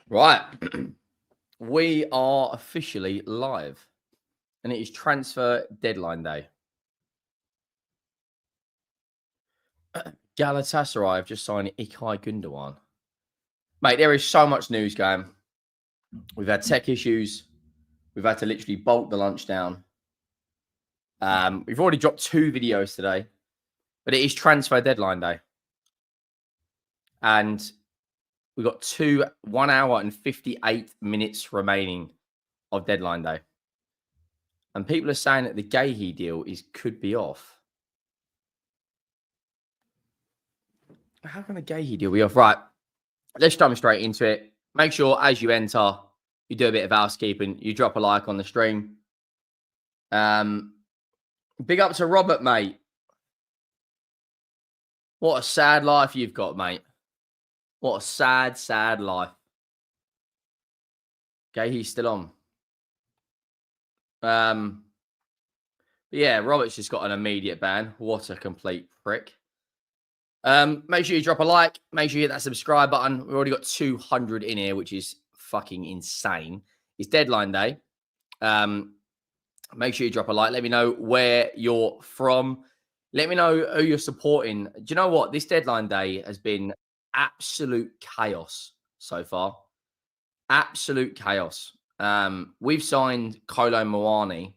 Right. We are officially live, and it is transfer deadline day. Galatasaray have just signed Ilkay Gundogan. Mate, there is so much news going. We've had tech issues. We've had to literally bolt the lunch down. We've already dropped 2 videos today, but it is transfer deadline day. And we've got 1 hour and 58 minutes remaining of deadline day. And people are saying that the Guehi deal could be off. How can a Guehi deal be off? Right. Let's jump straight into it. Make sure as you enter, you do a bit of housekeeping. You drop a like on the stream. Big up to Robert, mate. What a sad life you've got, mate. What a sad, sad life. Guehi's still on. But yeah, Robert's just got an immediate ban. What a complete prick. Make sure you drop a like. Make sure you hit that subscribe button. We've already got 200 in here, which is fucking insane. It's deadline day. Make sure you drop a like. Let me know where you're from. Let me know who you're supporting. Do you know what? This deadline day has been absolute chaos so far. Absolute chaos. We've signed Kolo Muani,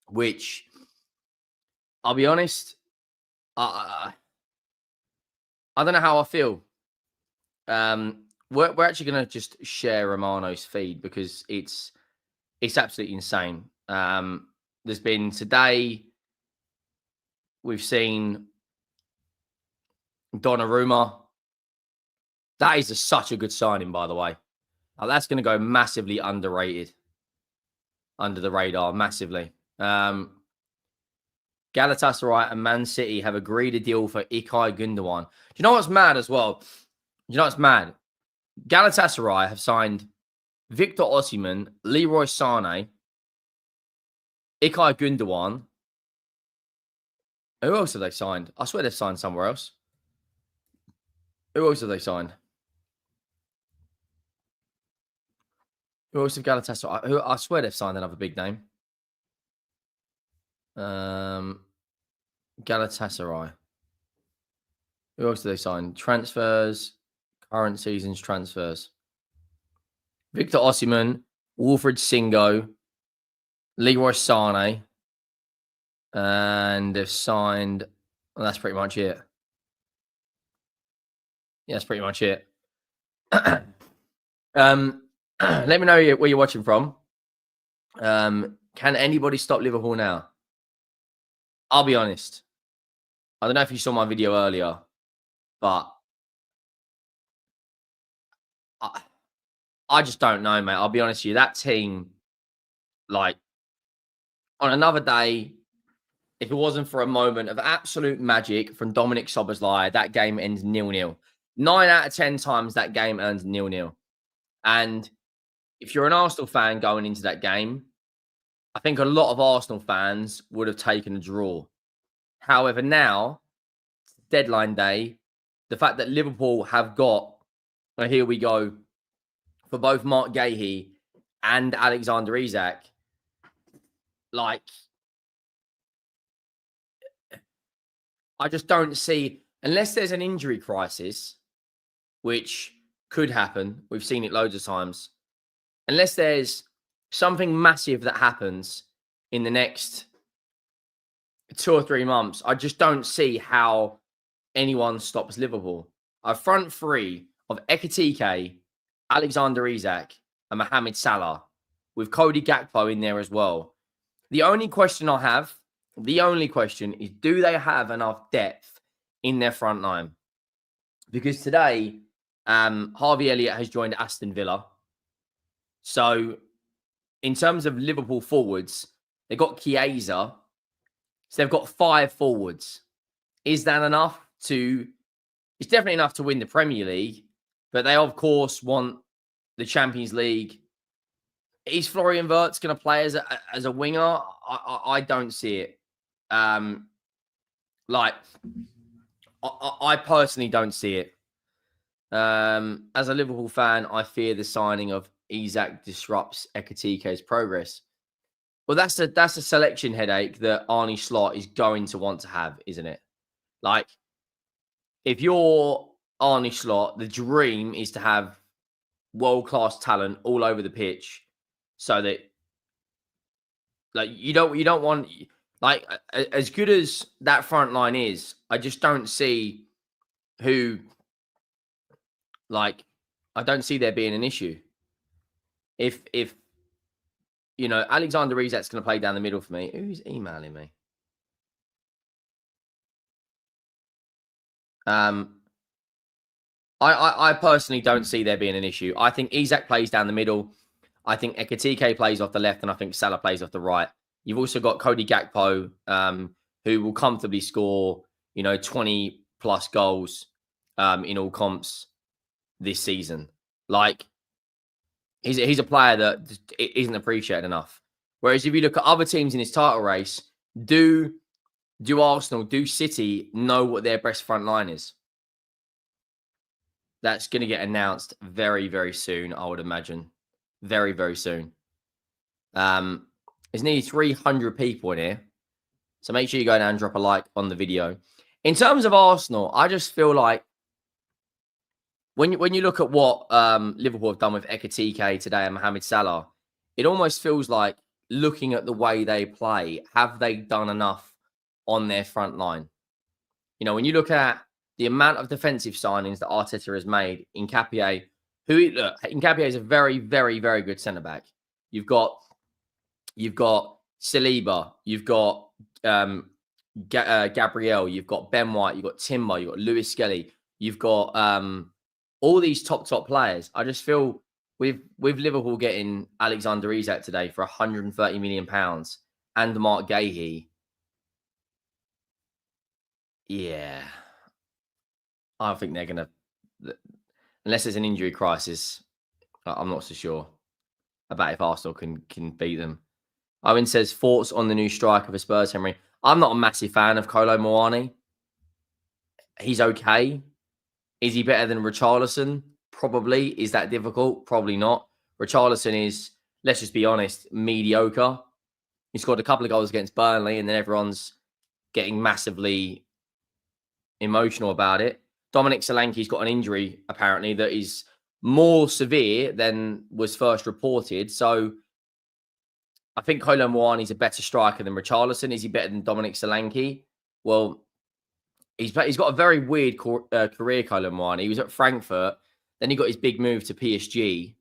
which I'll be honest, I don't know how I feel. We're actually going to just share Romano's feed because it's absolutely insane. There's been today, we've seen Donnarumma. That is such a good signing, by the way. Now, that's going to go massively underrated, under the radar, massively. Galatasaray and Man City have agreed a deal for Ilkay Gundogan. Do you know what's mad as well? Do you know what's mad? Galatasaray have signed Victor Osimhen, Leroy Sané, Ilkay Gundogan. Who else have they signed? I swear they've signed somewhere else. Who else have they signed? Who else have Galatasaray? I swear they've signed another big name. Galatasaray. Who else do they sign? Transfers, current season's transfers. Victor Osimhen, Wilfred Singo, Leroy Sané, and they've signed. Well, that's pretty much it. Yeah, that's pretty much it. Let me know where you're watching from. Can anybody stop Liverpool now? I'll be honest. I don't know if you saw my video earlier, but I just don't know, mate. I'll be honest with you. That team, like, on another day, if it wasn't for a moment of absolute magic from Dominic Szoboszlai, that game ends 0-0. 9 out of 10 times that game ends 0-0. And if you're an Arsenal fan going into that game, I think a lot of Arsenal fans would have taken a draw. However, now, deadline day, the fact that Liverpool have got, and here we go, for both Mark Guehi and Alexander Isak, like, I just don't see, unless there's an injury crisis, which could happen, we've seen it loads of times, unless there's something massive that happens in the next 2 or 3 months, I just don't see how anyone stops Liverpool. A front three of Ekitike, Alexander Isak, and Mohamed Salah, with Cody Gakpo in there as well. The only question I have, is, do they have enough depth in their front line? Because today, Harvey Elliott has joined Aston Villa. So, in terms of Liverpool forwards, they've got Chiesa. So, they've got 5 forwards. Is that enough to... It's definitely enough to win the Premier League. But they, of course, want the Champions League. Is Florian Wirtz going to play as a winger? I don't see it. I personally don't see it. As a Liverpool fan, I fear the signing of Isak disrupts Ekitike's progress. Well, that's a selection headache that Arnie Slot is going to want to have, isn't it? Like, if you're Arnie Slot, the dream is to have world-class talent all over the pitch so that like you don't want like as good as that front line is, I just don't see who like I don't see there being an issue. If Alexander Isak's going to play down the middle for me. Who's emailing me? I personally don't see there being an issue. I think Isak plays down the middle. I think Ekitike plays off the left, and I think Salah plays off the right. You've also got Cody Gakpo, who will comfortably score, 20 plus goals in all comps this season. Like, he's a player that isn't appreciated enough. Whereas if you look at other teams in his title race, do Arsenal, do City know what their best front line is? That's going to get announced very, very soon, I would imagine. Very, very soon. There's nearly 300 people in here. So make sure you go down and drop a like on the video. In terms of Arsenal, I just feel like when you look at what Liverpool have done with Ekitike today and Mohamed Salah, it almost feels like looking at the way they play, have they done enough on their front line? When you look at the amount of defensive signings that Arteta has made, Nketiah is a very, very, very good centre back. You've got Saliba, you've got Gabriel, you've got Ben White, you've got Timber, you've got Lewis Skelly, you've got all these top players. I just feel with Liverpool getting Alexander Isak today for £130 million and Mark Guehi, yeah, I think they're going to, unless there's an injury crisis, I'm not so sure about if Arsenal can beat them. Owen says, thoughts on the new striker for Spurs, Henry? I'm not a massive fan of Kolo Muani. He's okay. Is he better than Richarlison? Probably. Is that difficult? Probably not. Richarlison is, let's just be honest, mediocre. He scored a couple of goals against Burnley, and then everyone's getting massively emotional about it. Dominic Solanke's got an injury, apparently, that is more severe than was first reported. So I think Kolo Muani's a better striker than Richarlison. Is he better than Dominic Solanke? Well, he's got a very weird career, Kolo Muani. He was at Frankfurt. Then he got his big move to PSG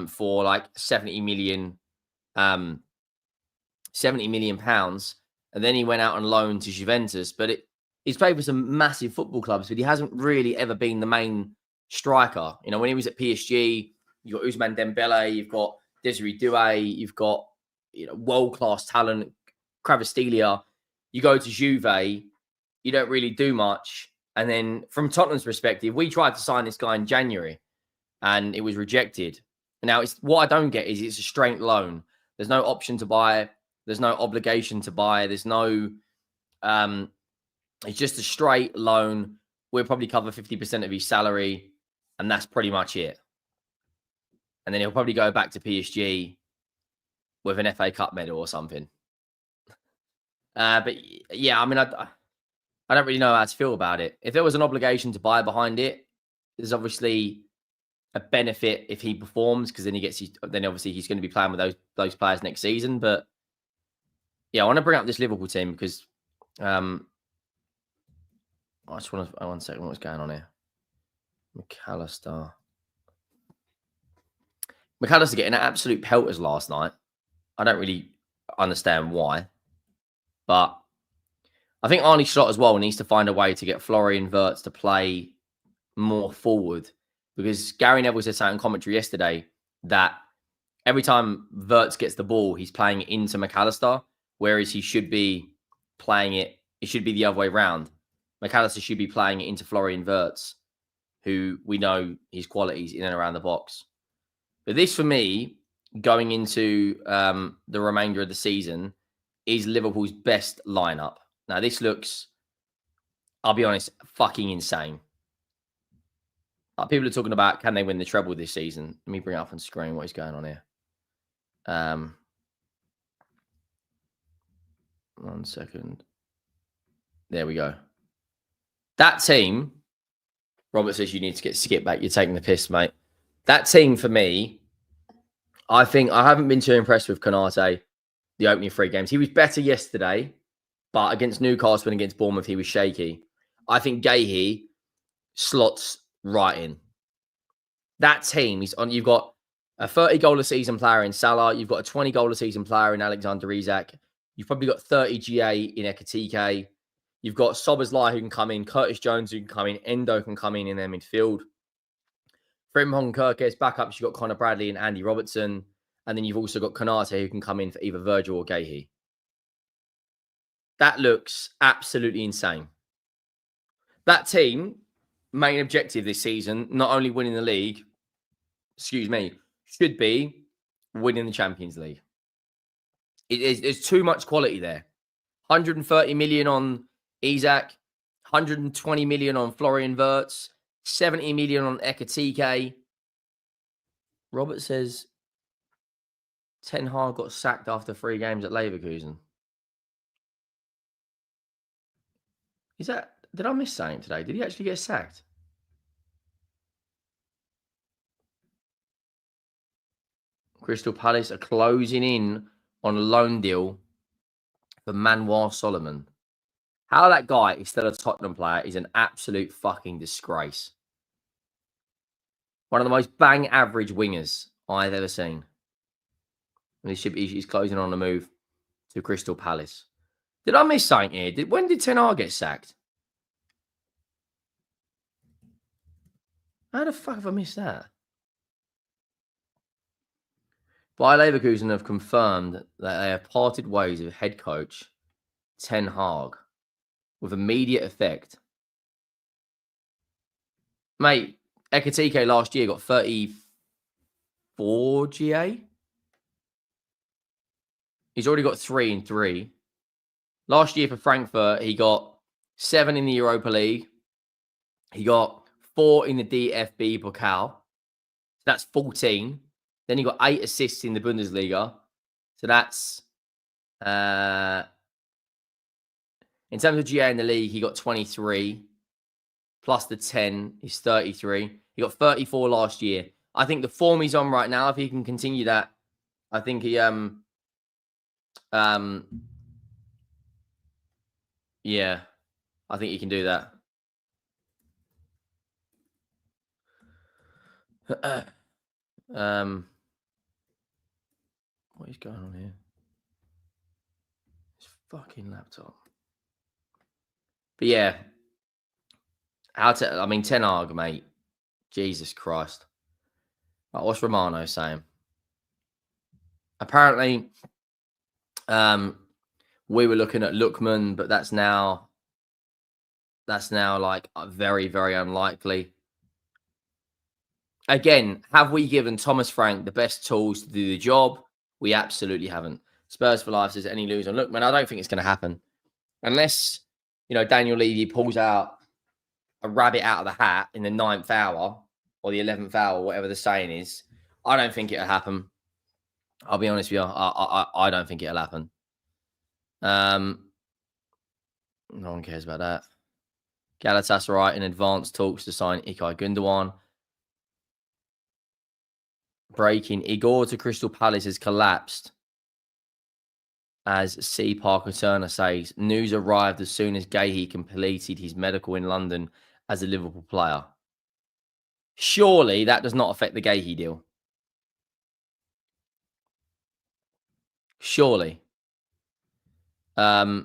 for like 70 million pounds. And then he went out on loan to Juventus. But he's played for some massive football clubs, but he hasn't really ever been the main striker. When he was at PSG, you've got Ousmane Dembele, you've got Desiree Doué, you've got world-class talent, Kvaratskhelia. You go to Juve, you don't really do much. And then from Tottenham's perspective, we tried to sign this guy in January and it was rejected. Now, what I don't get is it's a straight loan. There's no option to buy. There's no obligation to buy. There's no... it's just a straight loan. We'll probably cover 50% of his salary, and that's pretty much it. And then he'll probably go back to PSG with an FA Cup medal or something. But yeah, I mean, I don't really know how to feel about it. If there was an obligation to buy behind it, there's obviously a benefit if he performs, because then obviously he's going to be playing with those players next season. But yeah, I want to bring up this Liverpool team because I just want to, one second, what's going on here? McAllister getting absolute pelters last night. I don't really understand why. But I think Arnie Slot as well needs to find a way to get Florian Wirtz to play more forward. Because Gary Neville said something in commentary yesterday that every time Wirtz gets the ball, he's playing it into McAllister, whereas he should be playing it should be the other way around. McAllister should be playing it into Florian Wirtz, who we know his qualities in and around the box. But this, for me, going into the remainder of the season, is Liverpool's best lineup. Now, this looks, I'll be honest, fucking insane. People are talking about, can they win the treble this season? Let me bring it up on screen what is going on here. 1 second. There we go. That team, Robert says you need to get Skip back. You're taking the piss, mate. That team, for me, I think I haven't been too impressed with Konate, the opening 3 games. He was better yesterday, but against Newcastle and against Bournemouth, he was shaky. I think Guehi slots right in. That team is on. You've got a 30-goal a season player in Salah. You've got a 20-goal a season player in Alexander Isak. You've probably got 30 GA in Ekatike. You've got Szoboszlai who can come in, Curtis Jones who can come in, Endo can come in their midfield. Frimpong, Kirkes, backups, you've got Connor Bradley and Andy Robertson. And then you've also got Konate who can come in for either Virgil or Guehi. That looks absolutely insane. That team, main objective this season, not only winning the league, should be winning the Champions League. There's too much quality there. 130 million on Isak, 120 million on Florian Wirtz, 70 million on Ekatike. Robert says Ten Hag got sacked after 3 games at Leverkusen. Did I miss something today? Did he actually get sacked? Crystal Palace are closing in on a loan deal for Manuel Solomon. How that guy is still a Tottenham player is an absolute fucking disgrace. One of the most bang average wingers I've ever seen. And he's closing on a move to Crystal Palace. Did I miss something here? When did Ten Hag get sacked? How the fuck have I missed that? Bayer Leverkusen have confirmed that they have parted ways with head coach Ten Hag with immediate effect. Mate, Ekatike last year got 34 GA. He's already got 3 in 3. Last year for Frankfurt, he got 7 in the Europa League. He got 4 in the DFB Pokal. So that's 14. Then he got 8 assists in the Bundesliga. So that's... in terms of GA in the league, he got 23. Plus the 10 is 33. He got 34 last year. I think the form he's on right now, if he can continue that, I think he... yeah, I think he can do that. What is going on here? This fucking laptop. But yeah, Ten Hag, mate. Jesus Christ. Right, what's Romano saying? Apparently, we were looking at Lookman, but that's now like very, very unlikely. Again, have we given Thomas Frank the best tools to do the job? We absolutely haven't. Spurs for Life says any lose on Lookman. I don't think it's going to happen. Unless, Daniel Levy pulls out a rabbit out of the hat in the 9th hour or the 11th hour, whatever the saying is. I don't think it'll happen. I'll be honest with you. I don't think it'll happen. No one cares about that. Galatasaray in advanced talks to sign Ilkay Gundogan. Breaking. Igor to Crystal Palace has collapsed. As C. Parker Turner says, news arrived as soon as Guehi completed his medical in London as a Liverpool player. Surely that does not affect the Guehi deal. Surely. Who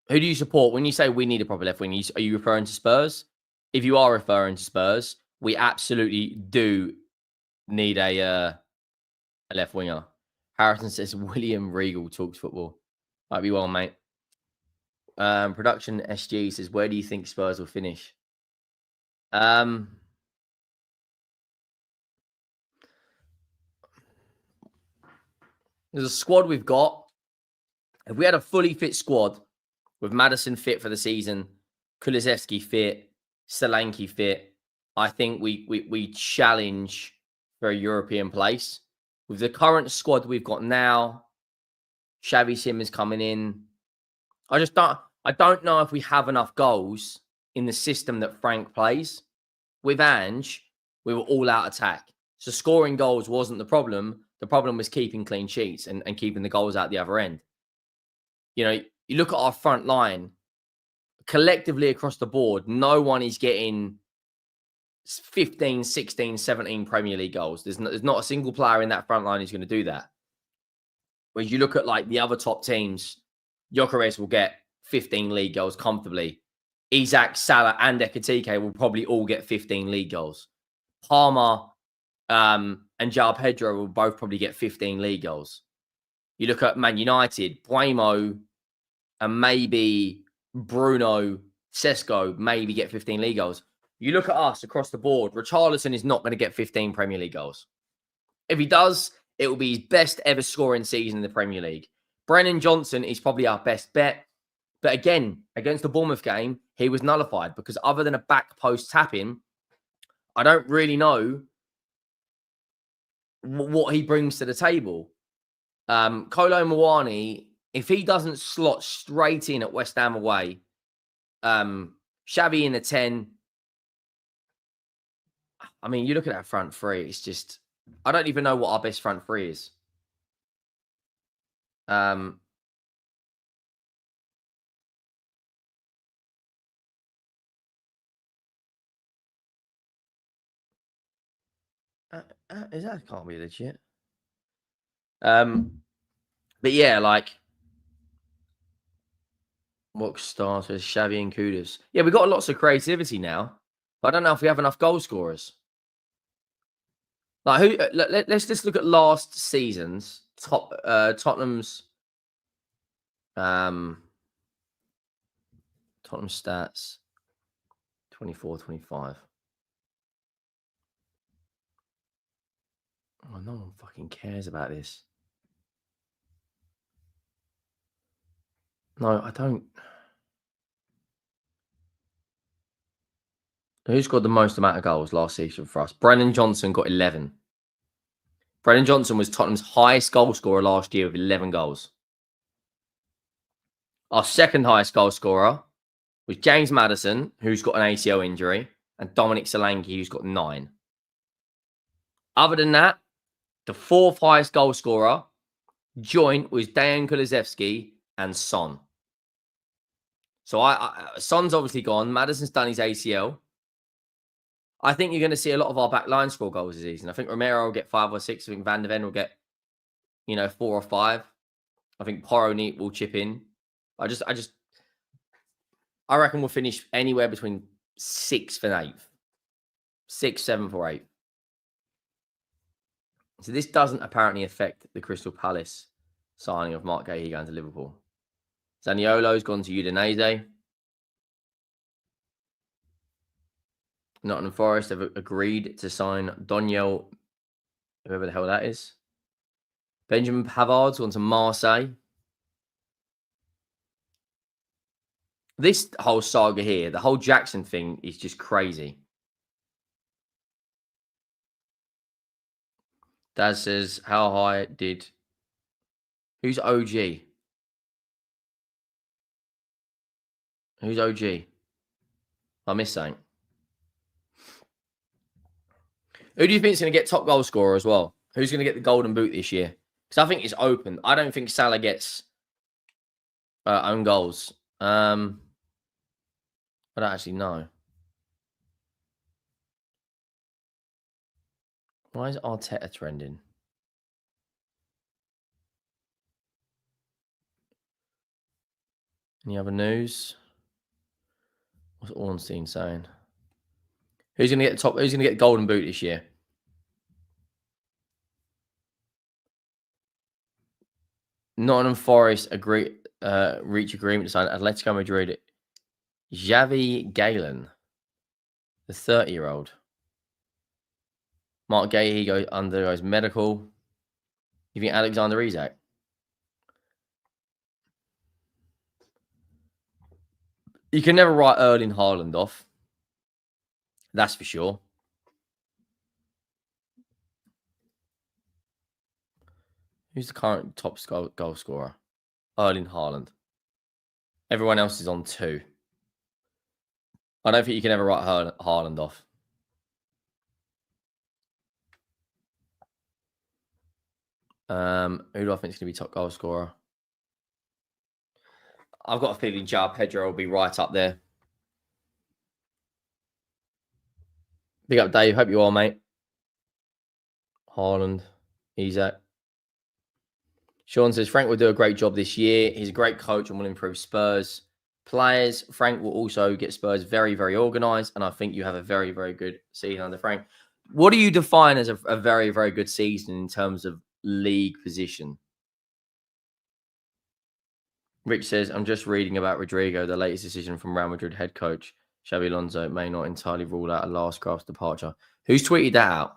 do you support? When you say we need a proper left wing, are you referring to Spurs? If you are referring to Spurs, we absolutely do need a left winger. Harrison says William Regal talks football. Might be well, mate. Production SG says, where do you think Spurs will finish? There's a squad we've got. If we had a fully fit squad with Maddison fit for the season, Kulusevski fit, Solanke fit, I think we challenge for a European place. With the current squad we've got now, Xavi Simons coming in. I don't know if we have enough goals in the system that Frank plays. With Ange, we were all out attack. So scoring goals wasn't the problem. The problem was keeping clean sheets and keeping the goals out the other end. You know, you look at our front line, collectively across the board, no one is getting 15, 16, 17 Premier League goals. There's not a single player in that front line who's going to do that. When you look at like the other top teams, Gyökeres will get 15 league goals comfortably. Isak, Salah, and Ekitike will probably all get 15 league goals. Palmer and João Pedro will both probably get 15 league goals. You look at Man United, Buemo and maybe Bruno, Sesko maybe get 15 league goals. You look at us across the board, Richarlison is not going to get 15 Premier League goals. If he does, it will be his best ever scoring season in the Premier League. Brennan Johnson is probably our best bet. But again, against the Bournemouth game, he was nullified because other than a back post tapping, I don't really know what he brings to the table. Kolo Muani, if he doesn't slot straight in at West Ham away, Xavi in the 10. I mean, you look at that front three, it's just, I don't even know what our best front three is. Is that can't be legit? But yeah, like what starters, Xavi and Kudus. Yeah, we've got lots of creativity now, but I don't know if we have enough goal scorers. Like who? Let's just look at last season's Tottenham's Tottenham stats 24-25. Oh, no one fucking cares about this. No, I don't. Who scored the most amount of goals last season for us? Brennan Johnson got 11. Brennan Johnson was Tottenham's highest goal scorer last year with 11 goals. Our second highest goal scorer was James Maddison, who's got an ACL injury, and Dominic Solanke, who's got 9. Other than that, the fourth highest goal scorer joint was Dejan Kulusevski and Son. So Son's obviously gone. Maddison's done his ACL. I think you're going to see a lot of our back line score goals this season. I think Romero will get 5 or 6. I think Van de Ven will get, 4 or 5. I think Porro will chip in. I reckon we'll finish anywhere between 6th and 8th. 6th, 7th, or 8th. So this doesn't apparently affect the Crystal Palace signing of Mark Guehi going to Liverpool. Zaniolo's gone to Udinese. Nottingham Forest have agreed to sign Donnarumma, whoever the hell that is. Benjamin Pavard's gone to Marseille. This whole saga here, the whole Jackson thing is just crazy. Daz says, how high did... Who's OG? Who's OG? I missed something. Who do you think is going to get top goal scorer as well? Who's going to get the golden boot this year? Because I think it's open. I don't think Salah gets own goals. I don't actually know. Why is Arteta trending? Any other news? What's Ornstein saying? Who's going to get the top? Who's going to get the golden boot this year? Nottingham Forest reach agreement to sign Atletico Madrid. Xavi Galen, the 30-year-old. Mark Guehi undergoes medical. You think Alexander Isak? You can never write Erling Haaland off. That's for sure. Who's the current top goal scorer? Erling Haaland. Everyone else is on 2. I don't think you can ever write Haaland off. Who do I think is going to be top goal scorer? I've got a feeling João Pedro will be right up there. Big up, Dave. Hope you are, mate. Haaland, Isak. Sean says, Frank will do a great job this year. He's a great coach and will improve Spurs players. Frank will also get Spurs very, very organised. And I think you have a very, very good season under Frank. What do you define as a very, very good season in terms of league position? Rich says, I'm just reading about Rodrigo. The latest decision from Real Madrid head coach Xabi Alonso may not entirely rule out a last gasp departure. Who's tweeted that out?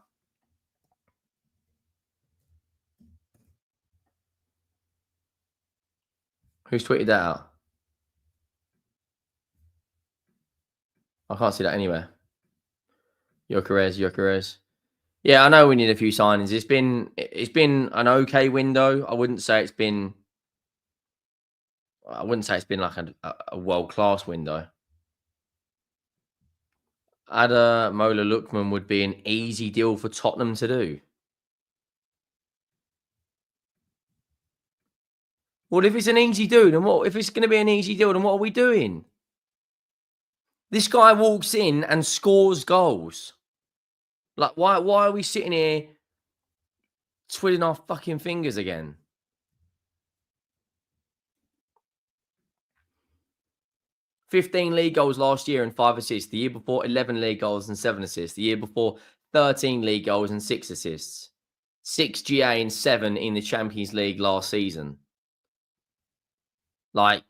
Who's tweeted that out? I can't see that anywhere. Gyökeres. Yeah, I know we need a few signings. It's been an okay window. I wouldn't say it's been like a world-class window. Ademola Lookman would be an easy deal for Tottenham to do. Well, if it's an easy deal, then what? If it's going to be an easy deal, then what are we doing? This guy walks in and scores goals. Like, why are we sitting here twiddling our fucking fingers again? $15 league goals last year and 5 assists. The year before, 11 league goals and 7 assists. The year before, 13 league goals and 6 assists. 6 GA and 7 in the Champions League last season. Like,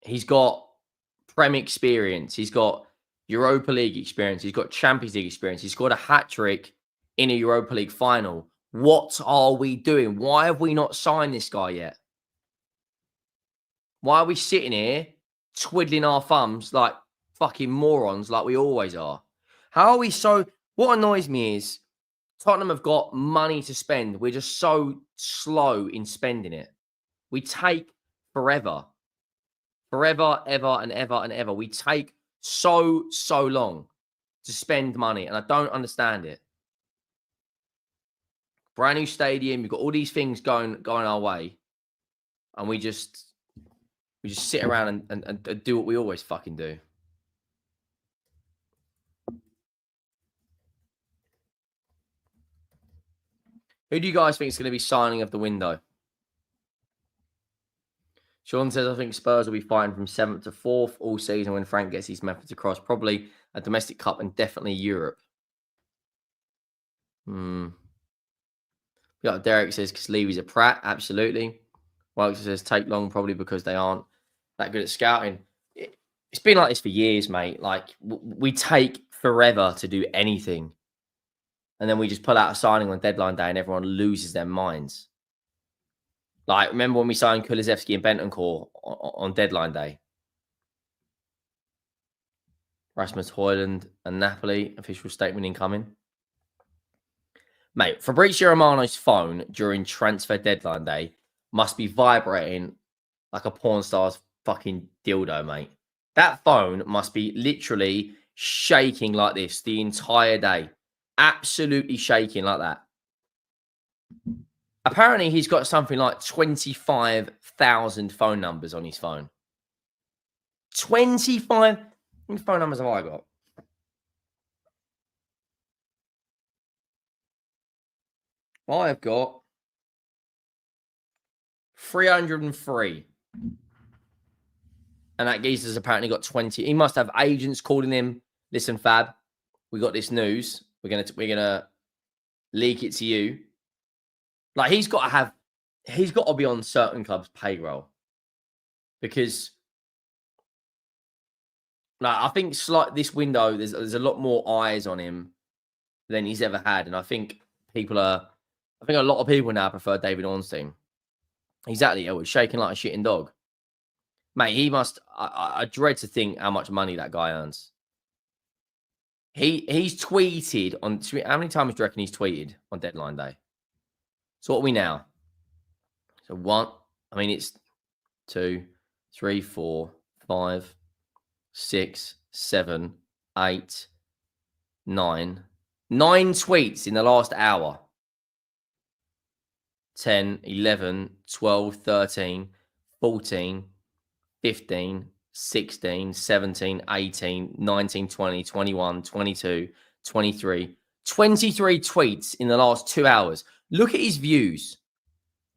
he's got Prem experience. He's got Europa League experience. He's got Champions League experience. He's got a hat-trick in a Europa League final. What are we doing? Why have we not signed this guy yet? Why are we sitting here twiddling our thumbs like fucking morons like we always are? How are we so... What annoys me is Tottenham have got money to spend. We're just so slow in spending it. We take forever. Forever, ever, and ever, and ever. We take so long to spend money, and I don't understand it. Brand new stadium, you've got all these things going our way, and we just sit around and do what we always fucking do. Who do you guys think is going to be signing of the window? Sean says, I think Spurs will be fighting from 7th to 4th all season when Frank gets his methods across. Probably a domestic cup and definitely Europe. Yeah, Derek says, because Levy's a prat. Absolutely. Wilkes says, take long probably because they aren't that good at scouting. It's been like this for years, mate. Like, we take forever to do anything. And then we just pull out a signing on deadline day and everyone loses their minds. Like, remember when we signed Kulusevski and Bentancur on deadline day? Rasmus Højlund and Napoli, official statement incoming. Mate, Fabrizio Romano's phone during transfer deadline day must be vibrating like a porn star's fucking dildo, mate. That phone must be literally shaking like this the entire day. Absolutely shaking like that. Apparently, he's got something like 25,000 phone numbers on his phone. 25? How many phone numbers have I got? I've got 303. And that geezer's apparently got 20. He must have agents calling him. Listen, Fab, we got this news. We're gonna leak it to you. Like, he's got to be on certain clubs' payroll. Because, like, I think this window, there's a lot more eyes on him than he's ever had. And I think a lot of people now prefer David Ornstein. Exactly. He's shaking like a shitting dog. Mate, he must... I dread to think how much money that guy earns. He's tweeted on... How many times do you reckon he's tweeted on deadline day? So what are we now? So it's 2, 3, 4, 5, 6, 7, 8, 9. 9 tweets in the last hour. 10, 11, 12, 13, 14, 15, 16, 17, 18, 19, 20, 21, 22, 23. 23 tweets in the last 2 hours. Look at his views.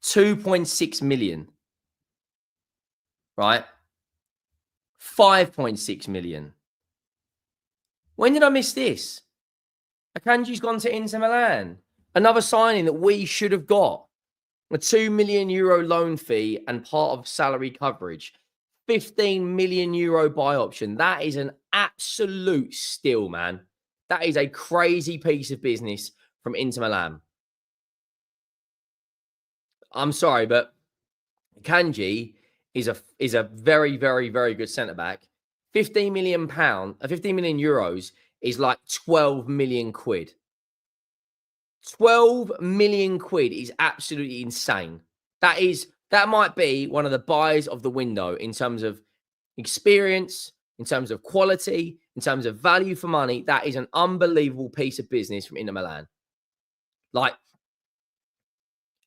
2.6 million. Right? 5.6 million. When did I miss this? Akanji's gone to Inter Milan. Another signing that we should have got. A €2 million loan fee and part of salary coverage. €15 million buy option. That is an absolute steal, man. That is a crazy piece of business from Inter Milan. I'm sorry, but Akanji is a very, very, very good centre back. €15 million, €15 million is like 12 million quid. 12 million quid is absolutely insane. That might be one of the buys of the window in terms of experience, in terms of quality, in terms of value for money. That is an unbelievable piece of business from Inter Milan. Like,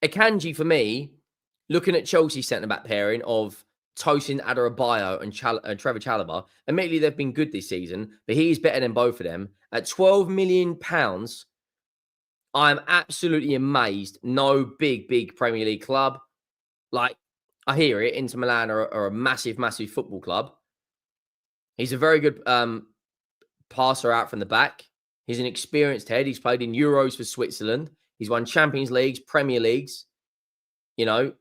Akanji, for me, looking at Chelsea's centre-back pairing of Tosin Adarabioyo and Trevor Chalobah, admittedly, they've been good this season, but he's better than both of them. At £12 million, I'm absolutely amazed. No big Premier League club. Like, I hear it, Inter Milan are a massive, massive football club. He's a very good passer out from the back. He's an experienced head. He's played in Euros for Switzerland. He's won Champions Leagues, Premier Leagues. You know,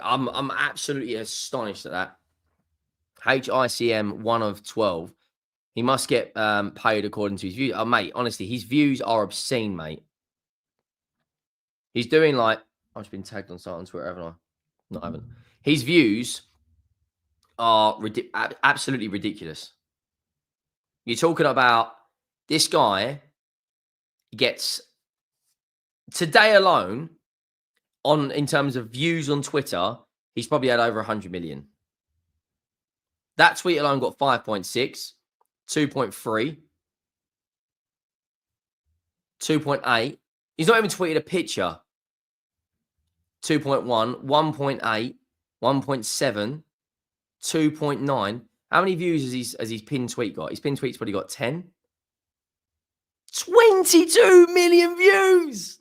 I'm absolutely astonished at that. HICM 1 of 12. He must get paid according to his views. Oh, mate, honestly, his views are obscene, mate. He's doing like, I've just been tagged on Twitter, haven't I? No, I haven't. His views are absolutely ridiculous. You're talking about this guy gets, today alone, in terms of views on Twitter, he's probably had over 100 million. That tweet alone got 5.6, 2.3, 2.8. He's not even tweeted a picture. 2.1, 1.8, 1.7, 2.9. How many views has his pinned tweet got? His pinned tweet's probably got 10. 22 million views,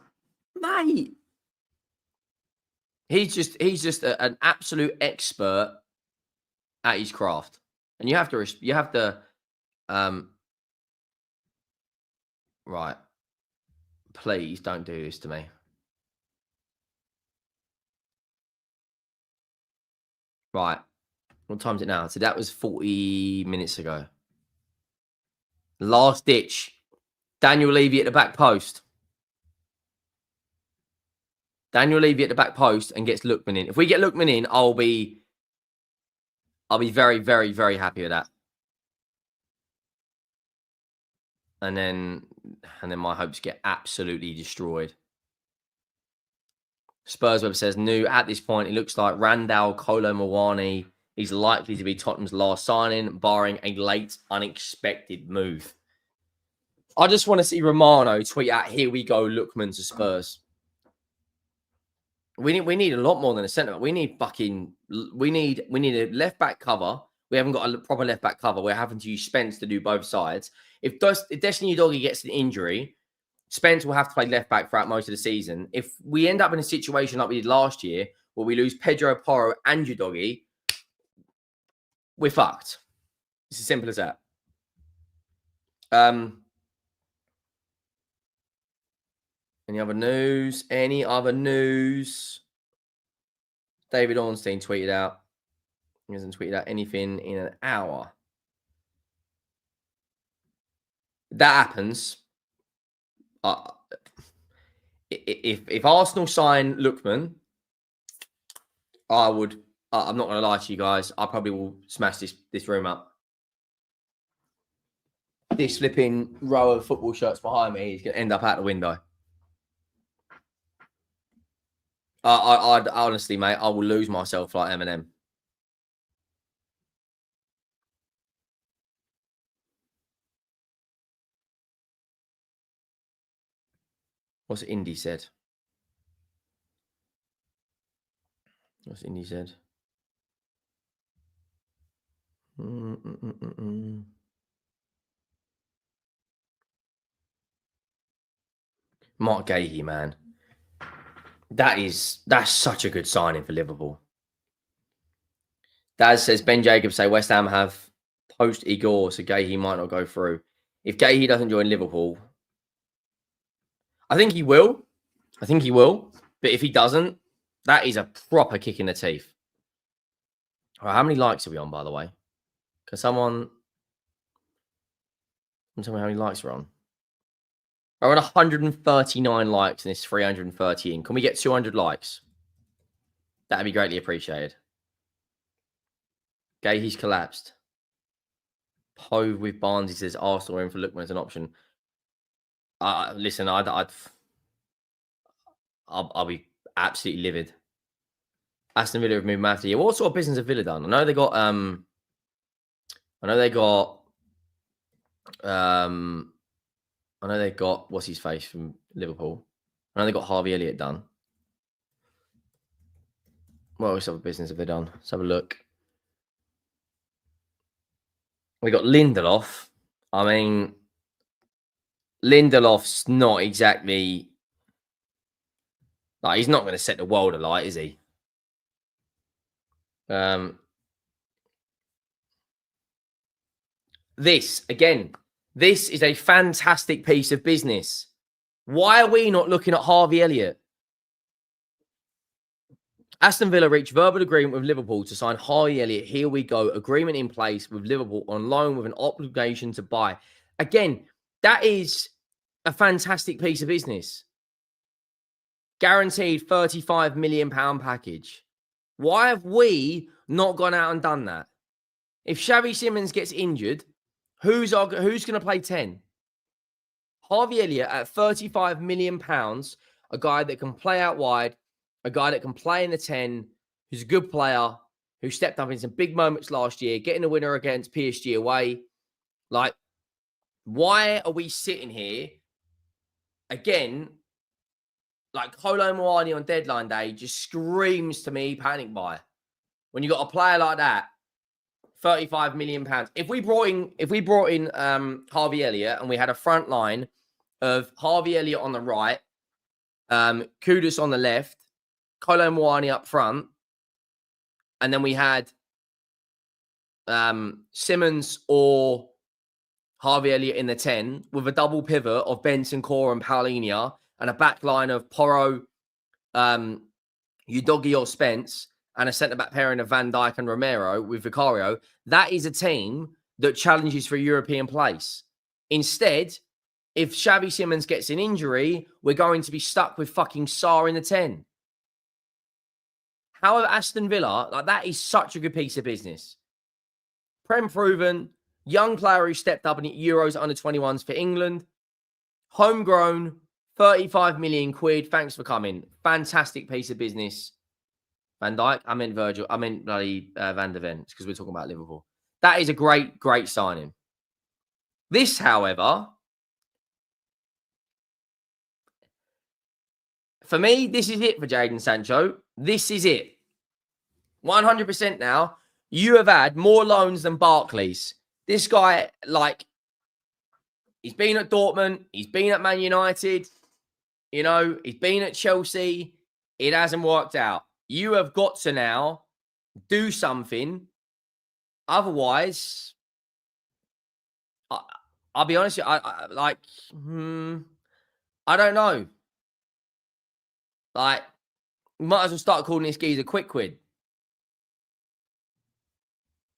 mate. He's just an absolute expert at his craft, and you have to right. Please don't do this to me. Right. What time is it now? So that was 40 minutes ago. Last ditch. Daniel Levy at the back post. Daniel Levy at the back post and gets Lookman in. If we get Lookman in, I'll be very, very, very happy with that. And then my hopes get absolutely destroyed. Spurs web says, new at this point, it looks like Randall Kolo Muani is likely to be Tottenham's last signing, barring a late, unexpected move. I just want to see Romano tweet out, here we go, Lookman to Spurs. We need a lot more than a centre. We need a left back cover. We haven't got a proper left back cover. We're having to use Spence to do both sides. If Destiny Doggy gets an injury, Spence will have to play left back throughout most of the season. If we end up in a situation like we did last year, where we lose Pedro Porro and Udogie, we're fucked. It's as simple as that. Any other news? David Ornstein tweeted out. He hasn't tweeted out anything in an hour. That happens. If Arsenal sign Lookman, I'm not going to lie to you guys, I probably will smash this room up. This flipping row of football shirts behind me is going to end up out the window. I'd honestly, mate, I will lose myself like Eminem. What's Indy said? What's Indy said? Mark Guehi, man. That's such a good signing for Liverpool. Daz says Ben Jacobs say West Ham have post Igor, so Guehi might not go through. If Guehi doesn't join Liverpool, I think he will. But if he doesn't, that is a proper kick in the teeth. All right, how many likes are we on, by the way? Can someone tell me how many likes we're on? We're on 139 likes and it's 330 in. Can we get 200 likes? That'd be greatly appreciated. He's collapsed. Poe with Barnes, he says Arsenal are in for Lookman as an option. Listen, I'll be absolutely livid. Aston Villa have moved massively. Yeah, what sort of business have Villa done? I know they got what's his face from Liverpool. I know they got Harvey Elliott done. What else other business have they done? Let's have a look. We got Lindelof. I mean, Lindelof's not exactly like he's not going to set the world alight, is he? This is a fantastic piece of business. Why are we not looking at Harvey Elliott? Aston Villa reached verbal agreement with Liverpool to sign Harvey Elliott. Here we go. Agreement in place with Liverpool on loan with an obligation to buy. Again, that is a fantastic piece of business. Guaranteed £35 million package. Why have we not gone out and done that? If Xavi Simons gets injured, who's going to play 10? Harvey Elliott at £35 million, a guy that can play out wide, a guy that can play in the 10, who's a good player, who stepped up in some big moments last year, getting a winner against PSG away. Like, why are we sitting here again? Like, Kolo Muani on deadline day just screams to me panic buy. When you got a player like that, £35 million. If we brought in Harvey Elliott and we had a front line of Harvey Elliott on the right, Kudus on the left, Kolo Muani up front, and then we had Simons or Harvey Elliott in the 10 with a double pivot of Benson, Core and Paulinho and a back line of Porro, Udogi or Spence and a centre-back pairing of Van Dijk and Romero with Vicario. That is a team that challenges for a European place. Instead, if Xavi Simons gets an injury, we're going to be stuck with fucking Sarr in the 10. However, Aston Villa, like that is such a good piece of business. Prem proven, young player who stepped up in Euros under 21s for England. Homegrown, 35 million quid. Thanks for coming. Fantastic piece of business. Van Dijk, I meant Virgil. I meant bloody Van der Ven, because we're talking about Liverpool. That is a great, great signing. This, however, for me, this is it for Jadon Sancho. This is it. 100% now. You have had more loans than Barclays. This guy, like, he's been at Dortmund. He's been at Man United. You know, he's been at Chelsea. It hasn't worked out. You have got to now do something. Otherwise, I'll be honest, I don't know. Like, you might as well start calling this geezer quick quid.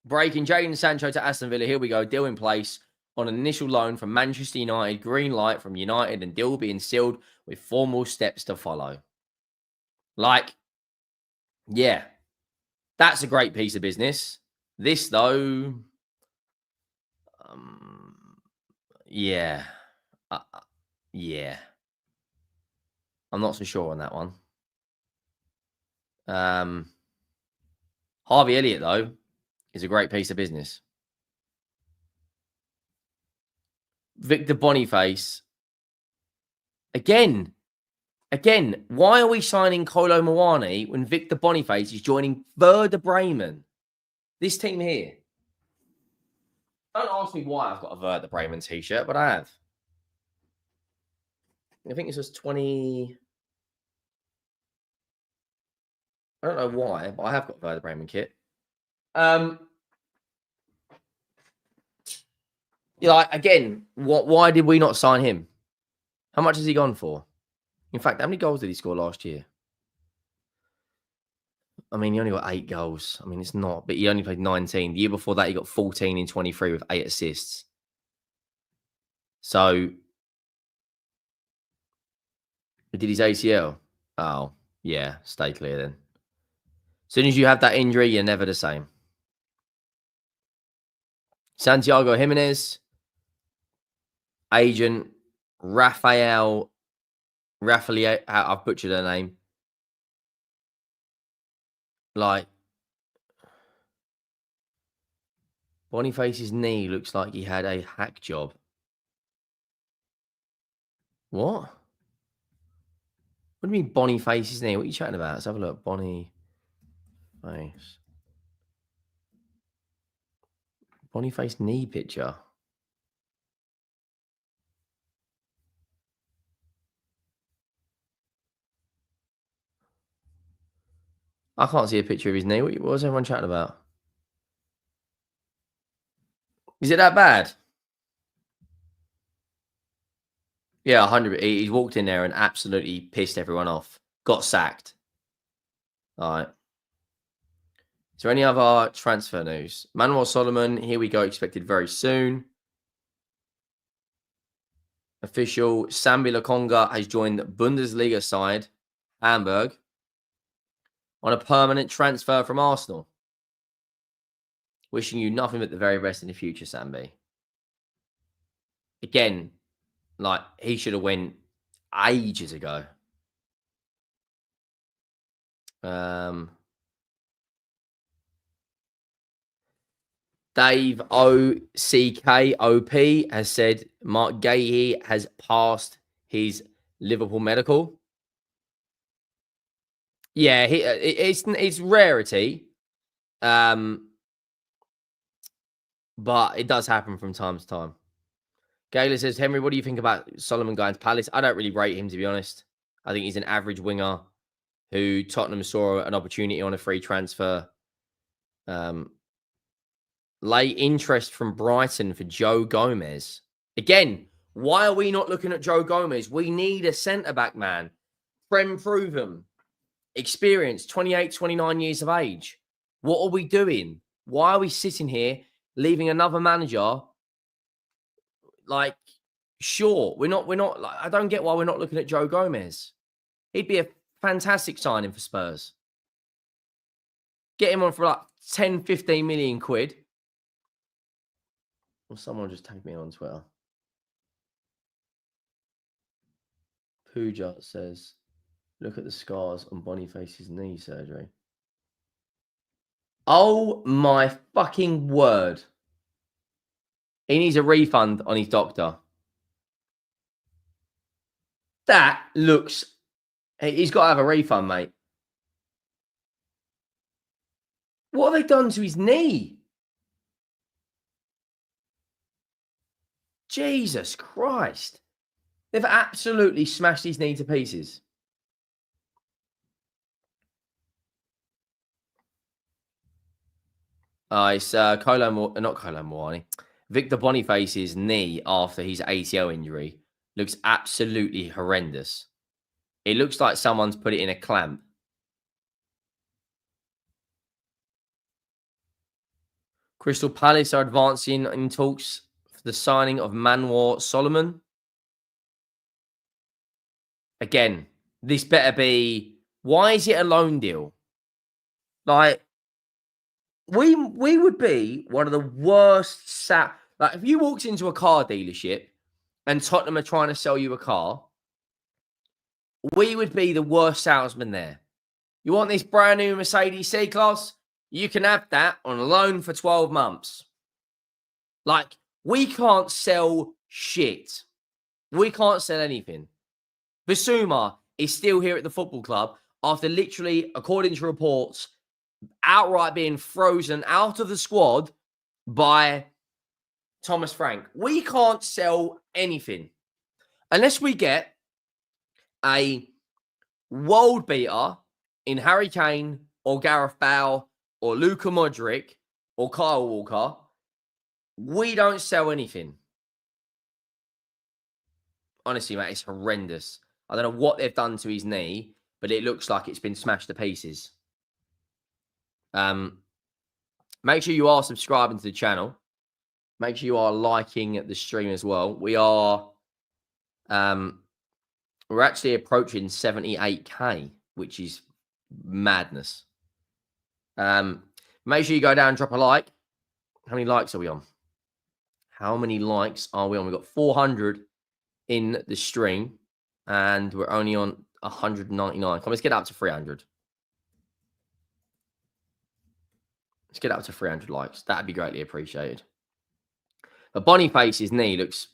Breaking Jadon Sancho to Aston Villa. Here we go. Deal in place on an initial loan from Manchester United. Green light from United and deal being sealed with formal steps to follow. Like, yeah, that's a great piece of business. This, though, yeah. Yeah. I'm not so sure on that one. Harvey Elliot, though, is a great piece of business. Victor Boniface. Again, why are we signing Kolo Muani when Victor Boniface is joining Werder Bremen? This team here. Don't ask me why I've got a Werder Bremen t-shirt, but I have. I think this was 20... I don't know why, but I have got a Werder Bremen kit. Again, why did we not sign him? How much has he gone for? In fact, how many goals did he score last year? I mean, he only got 8 goals. I mean, it's not, but he only played 19. The year before that, he got 14 in 23 with 8 assists. So, did his ACL? Oh, yeah, stay clear then. As soon as you have that injury, you're never the same. Santiago Jimenez, agent Rafael, I've butchered her name. Like, Boniface's knee looks like he had a hack job. What? What do you mean Boniface's knee? What are you chatting about? Let's have a look. Boniface. Boniface knee picture. I can't see a picture of his knee. What was everyone chatting about? Is it that bad? Yeah, 100. He walked in there and absolutely pissed everyone off. Got sacked. All right. Is there any other transfer news? Manuel Solomon, here we go, expected very soon. Official, Sambi Lokonga has joined Bundesliga side, Hamburg, on a permanent transfer from Arsenal. Wishing you nothing but the very best in the future, Sambi. Again, like, he should have went ages ago. Dave OCKOP has said Mark Guehi has passed his Liverpool medical. Yeah, it's rarity, but it does happen from time to time. Gayla says, Henry, what do you think about Solomon going to Palace? I don't really rate him, to be honest. I think he's an average winger who Tottenham saw an opportunity on a free transfer. Late interest from Brighton for Joe Gomez. Again, why are we not looking at Joe Gomez? We need a centre-back, man. Prem proven. Experienced, 28, 29 years of age. What are we doing? Why are we sitting here leaving another manager? Like, sure, we're not like, I don't get why we're not looking at Joe Gomez. He'd be a fantastic signing for Spurs. Get him on for like 10, 15 million quid. Well, someone just tagged me on Twitter. Pooja says, look at the scars on Boniface's knee surgery. Oh my fucking word. He needs a refund on his doctor. That looks... He's got to have a refund, mate. What have they done to his knee? Jesus Christ. They've absolutely smashed his knee to pieces. It's not Kolo Muani. Victor Boniface's knee after his ACL injury looks absolutely horrendous. It looks like someone's put it in a clamp. Crystal Palace are advancing in talks for the signing of Manuel Solomon. Again, this better be... Why is it a loan deal? Like, we would be one of the worst... Like, if you walked into a car dealership and Tottenham are trying to sell you a car, we would be the worst salesman there. You want this brand new Mercedes C-Class? You can have that on loan for 12 months. Like, we can't sell shit. We can't sell anything. Bissouma is still here at the football club after literally, according to reports, outright being frozen out of the squad by Thomas Frank. We can't sell anything unless we get a world beater in Harry Kane or Gareth Bale or Luka Modric or Kyle Walker. We don't sell anything. Honestly, mate, it's horrendous. I don't know what they've done to his knee, but it looks like it's been smashed to pieces. Make sure you are subscribing to the channel. Make sure you are liking the stream as well. We are, we're actually approaching 78k, which is madness. Make sure you go down and drop a like. How many likes are we on? How many likes are we on? We've got 400 in the stream, and we're only on 199. Come on, let's get up to 300. Let's get up to 300 likes. That'd be greatly appreciated. But Boniface's knee looks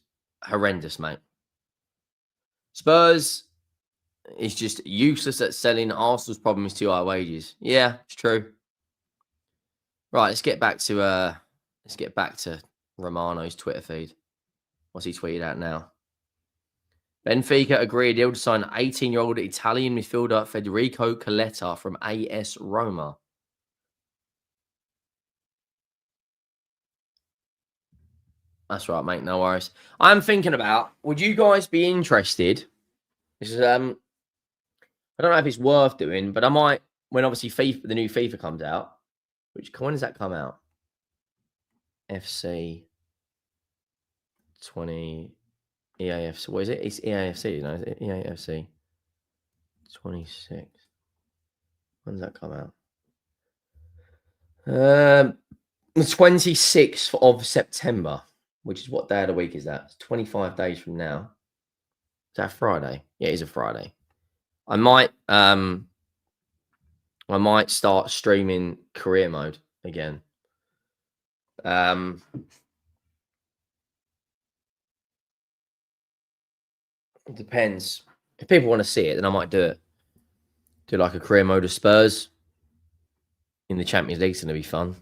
horrendous, mate. Spurs is just useless at selling. Arsenal's problem is too high wages. Yeah, it's true. Right, let's get back to Romano's Twitter feed. What's he tweeted out now? Benfica agreed deal to sign 18-year-old Italian midfielder Federico Coletta from AS Roma. That's right, mate. No worries. I'm thinking about, would you guys be interested? This is, I don't know if it's worth doing, but I might, when obviously FIFA, the new FIFA comes out, when does that come out? FC 20 EAFC. What is it? It's EAFC, you know, is it? EAFC 26. When does that come out? The 26th of September, which is what day of the week is that? It's 25 days from now. Is that Friday? Yeah, it is a Friday. I might start streaming career mode again. It depends. If people want to see it, then I might do it. Do like a career mode of Spurs in the Champions League. It's going to be fun.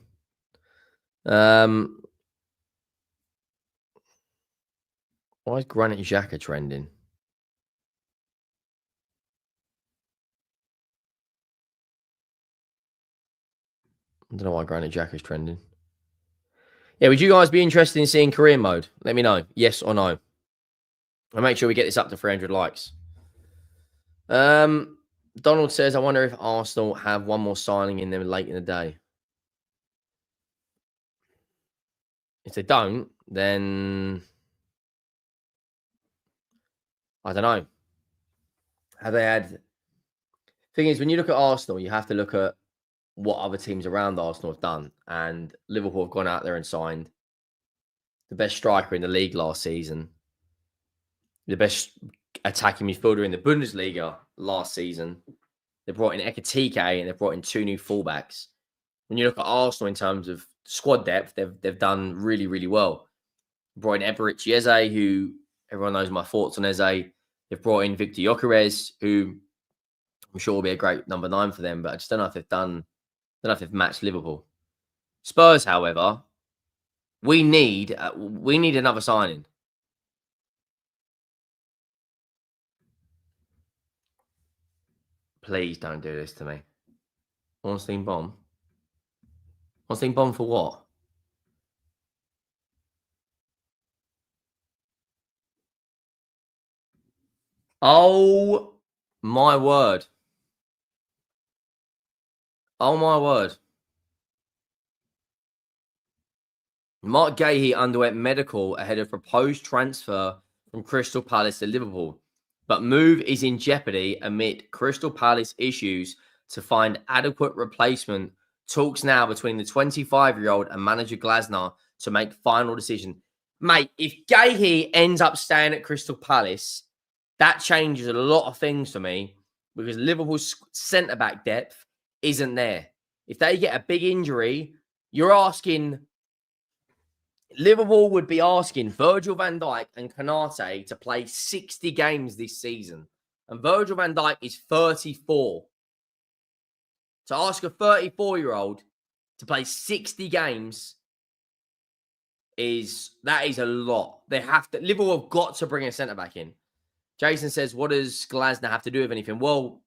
Why is Granit Xhaka trending? I don't know why Granit Xhaka is trending. Yeah, would you guys be interested in seeing career mode? Let me know. Yes or no. I'll make sure we get this up to 300 likes. Donald says, I wonder if Arsenal have one more signing in them late in the day. If they don't, then I don't know. Have they had... Thing is, when you look at Arsenal, you have to look at what other teams around Arsenal have done. And Liverpool have gone out there and signed the best striker in the league last season, the best attacking midfielder in the Bundesliga last season. They brought in Ekatike and they brought in 2 new fullbacks. When you look at Arsenal in terms of squad depth, they've done really, really well. Brought in Eberechi Eze, who everyone knows my thoughts on Eze. They've brought in Victor Gyökeres, who I'm sure will be a great number 9 for them, but I just don't know if they've done, I don't know if they've matched Liverpool. Spurs, however, we need another signing. Please don't do this to me. Ornstein bomb. Ornstein bomb for what? Oh my word. Oh my word. Mark Guehi underwent medical ahead of proposed transfer from Crystal Palace to Liverpool, but move is in jeopardy amid Crystal Palace issues to find adequate replacement. Talks now between the 25-year-old and manager Glasner to make final decision. Mate, if Guehi ends up staying at Crystal Palace, that changes a lot of things for me because Liverpool's centre-back depth isn't there. If they get a big injury, you're asking... Liverpool would be asking Virgil van Dijk and Konate to play 60 games this season. And Virgil van Dijk is 34. To ask a 34-year-old to play 60 games is a lot. Liverpool have got to bring a centre-back in. Jason says, what does Glasner have to do with anything? Well,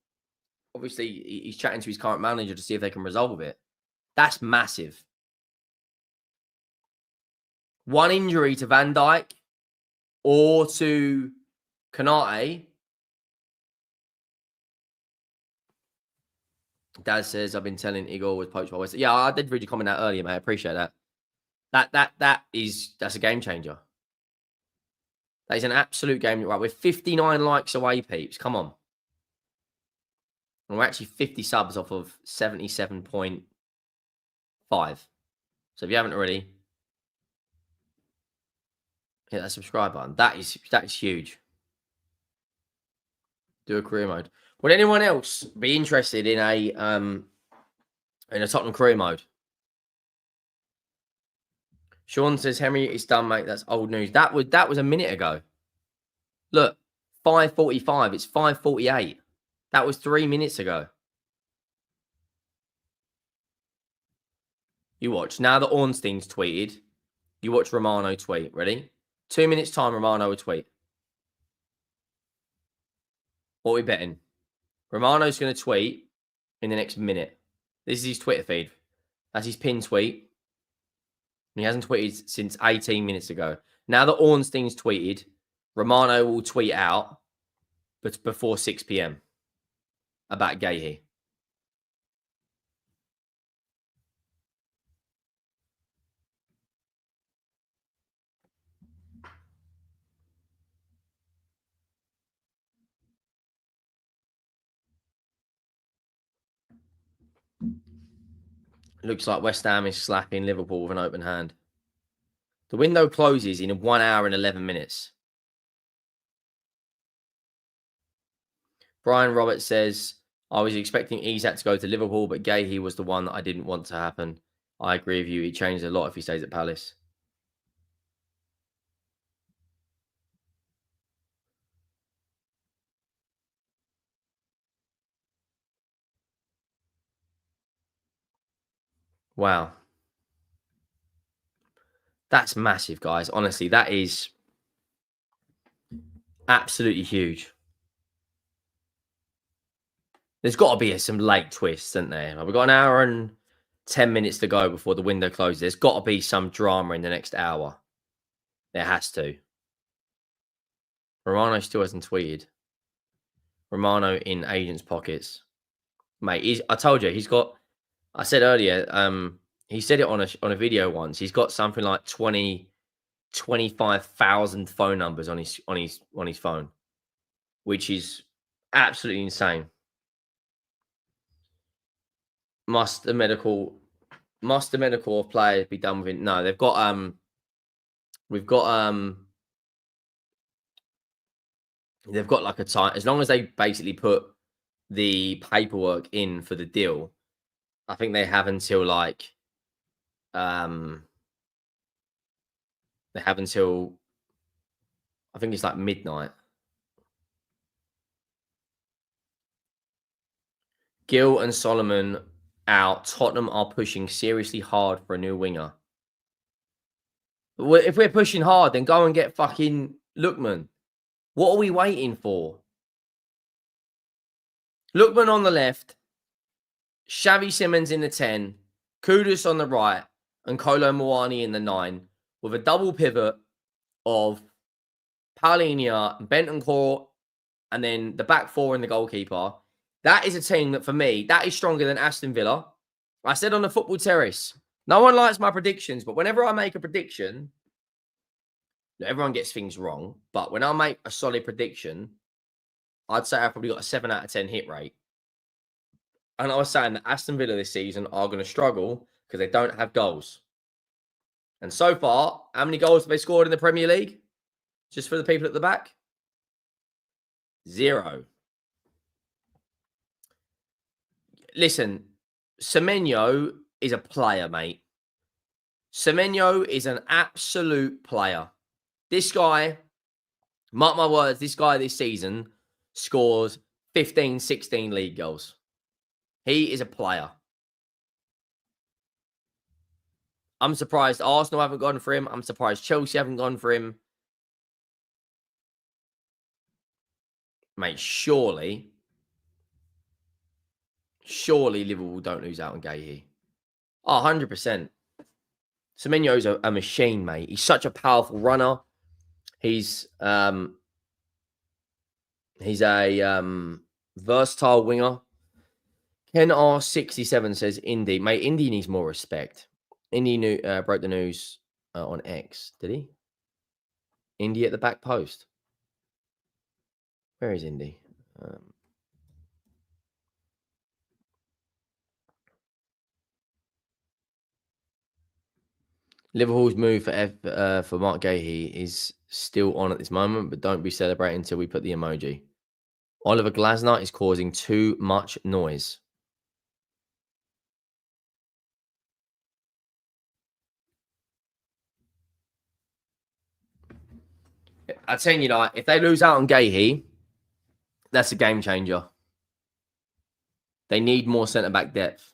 obviously, he's chatting to his current manager to see if they can resolve it. That's massive. One injury to Van Dijk or to Konate. Dad says, I've been telling Igor was poached by West. Yeah, I did read your comment out earlier, mate. I appreciate that. That's a game changer. That is an absolute game. Right, we're 59 likes away, peeps. Come on. And we're actually 50 subs off of 77.5. So if you haven't already, hit that subscribe button. That is huge. Do a career mode. Would anyone else be interested in a Tottenham career mode? Sean says, Henry, it's done, mate. That's old news. That was a minute ago. Look, 5:45. It's 5:48. That was 3 minutes ago. You watch. Now that Ornstein's tweeted, you watch Romano tweet. Ready? 2 minutes time, Romano will tweet. What are we betting? Romano's going to tweet in the next minute. This is his Twitter feed. That's his pinned tweet. He hasn't tweeted since 18 minutes ago. Now that Ornstein's tweeted, Romano will tweet out but before 6 p.m. about Guehi. Looks like West Ham is slapping Liverpool with an open hand. The window closes in 1 hour and 11 minutes. Brian Roberts says, I was expecting Isak to go to Liverpool, but Guehi was the one that I didn't want to happen. I agree with you. It changed a lot if he stays at Palace. Wow. That's massive, guys. Honestly, that is absolutely huge. There's got to be some late twists, isn't there? We've got an hour and 10 minutes to go before the window closes. There's got to be some drama in the next hour. There has to. Romano still hasn't tweeted. Romano in agents' pockets. Mate, I told you, he's got... I said earlier, he said it on a video once. He's got something like 25,000 phone numbers on his phone, which is absolutely insane. Must the medical of players be done with it? No, they've got they've got like a time, as long as they basically put the paperwork in for the deal. I think they have until like I think it's like midnight. Gill and Solomon out. Tottenham are pushing seriously hard for a new winger. If we're pushing hard, then go and get fucking Lookman. What are we waiting for? Lookman on the left, Xavi Simons in the 10, Kudus on the right, and Kolo Muani in the 9, with a double pivot of Paulinho, Bentancur, and then the back four and the goalkeeper. That is a team that, for me, that is stronger than Aston Villa. I said on the Football Terrace, no one likes my predictions, but whenever I make a prediction, everyone gets things wrong. But when I make a solid prediction, I'd say I've probably got a 7 out of 10 hit rate. And I was saying that Aston Villa this season are going to struggle because they don't have goals. And so far, how many goals have they scored in the Premier League? Just for the people at the back? 0. listen, Semenyo is a player, mate. Semenyo is an absolute player. This guy, mark my words, this guy this season scores 15, 16 league goals. He is a player. I'm surprised Arsenal haven't gone for him. I'm surprised Chelsea haven't gone for him. Mate, surely Liverpool don't lose out on Guehi. Oh, 100%. Semenyo's a machine, mate. He's such a powerful runner. He's a versatile winger. Ken R67 says Indy. Mate, Indy needs more respect. Indy broke the news on X. Did he? Indy at the back post. Where is Indy? Liverpool's move for Mark Guehi is still on at this moment, but don't be celebrating until we put the emoji. Oliver Glasner is causing too much noise. I tell you, like, if they lose out on Guehi, that's a game changer. They need more centre-back depth.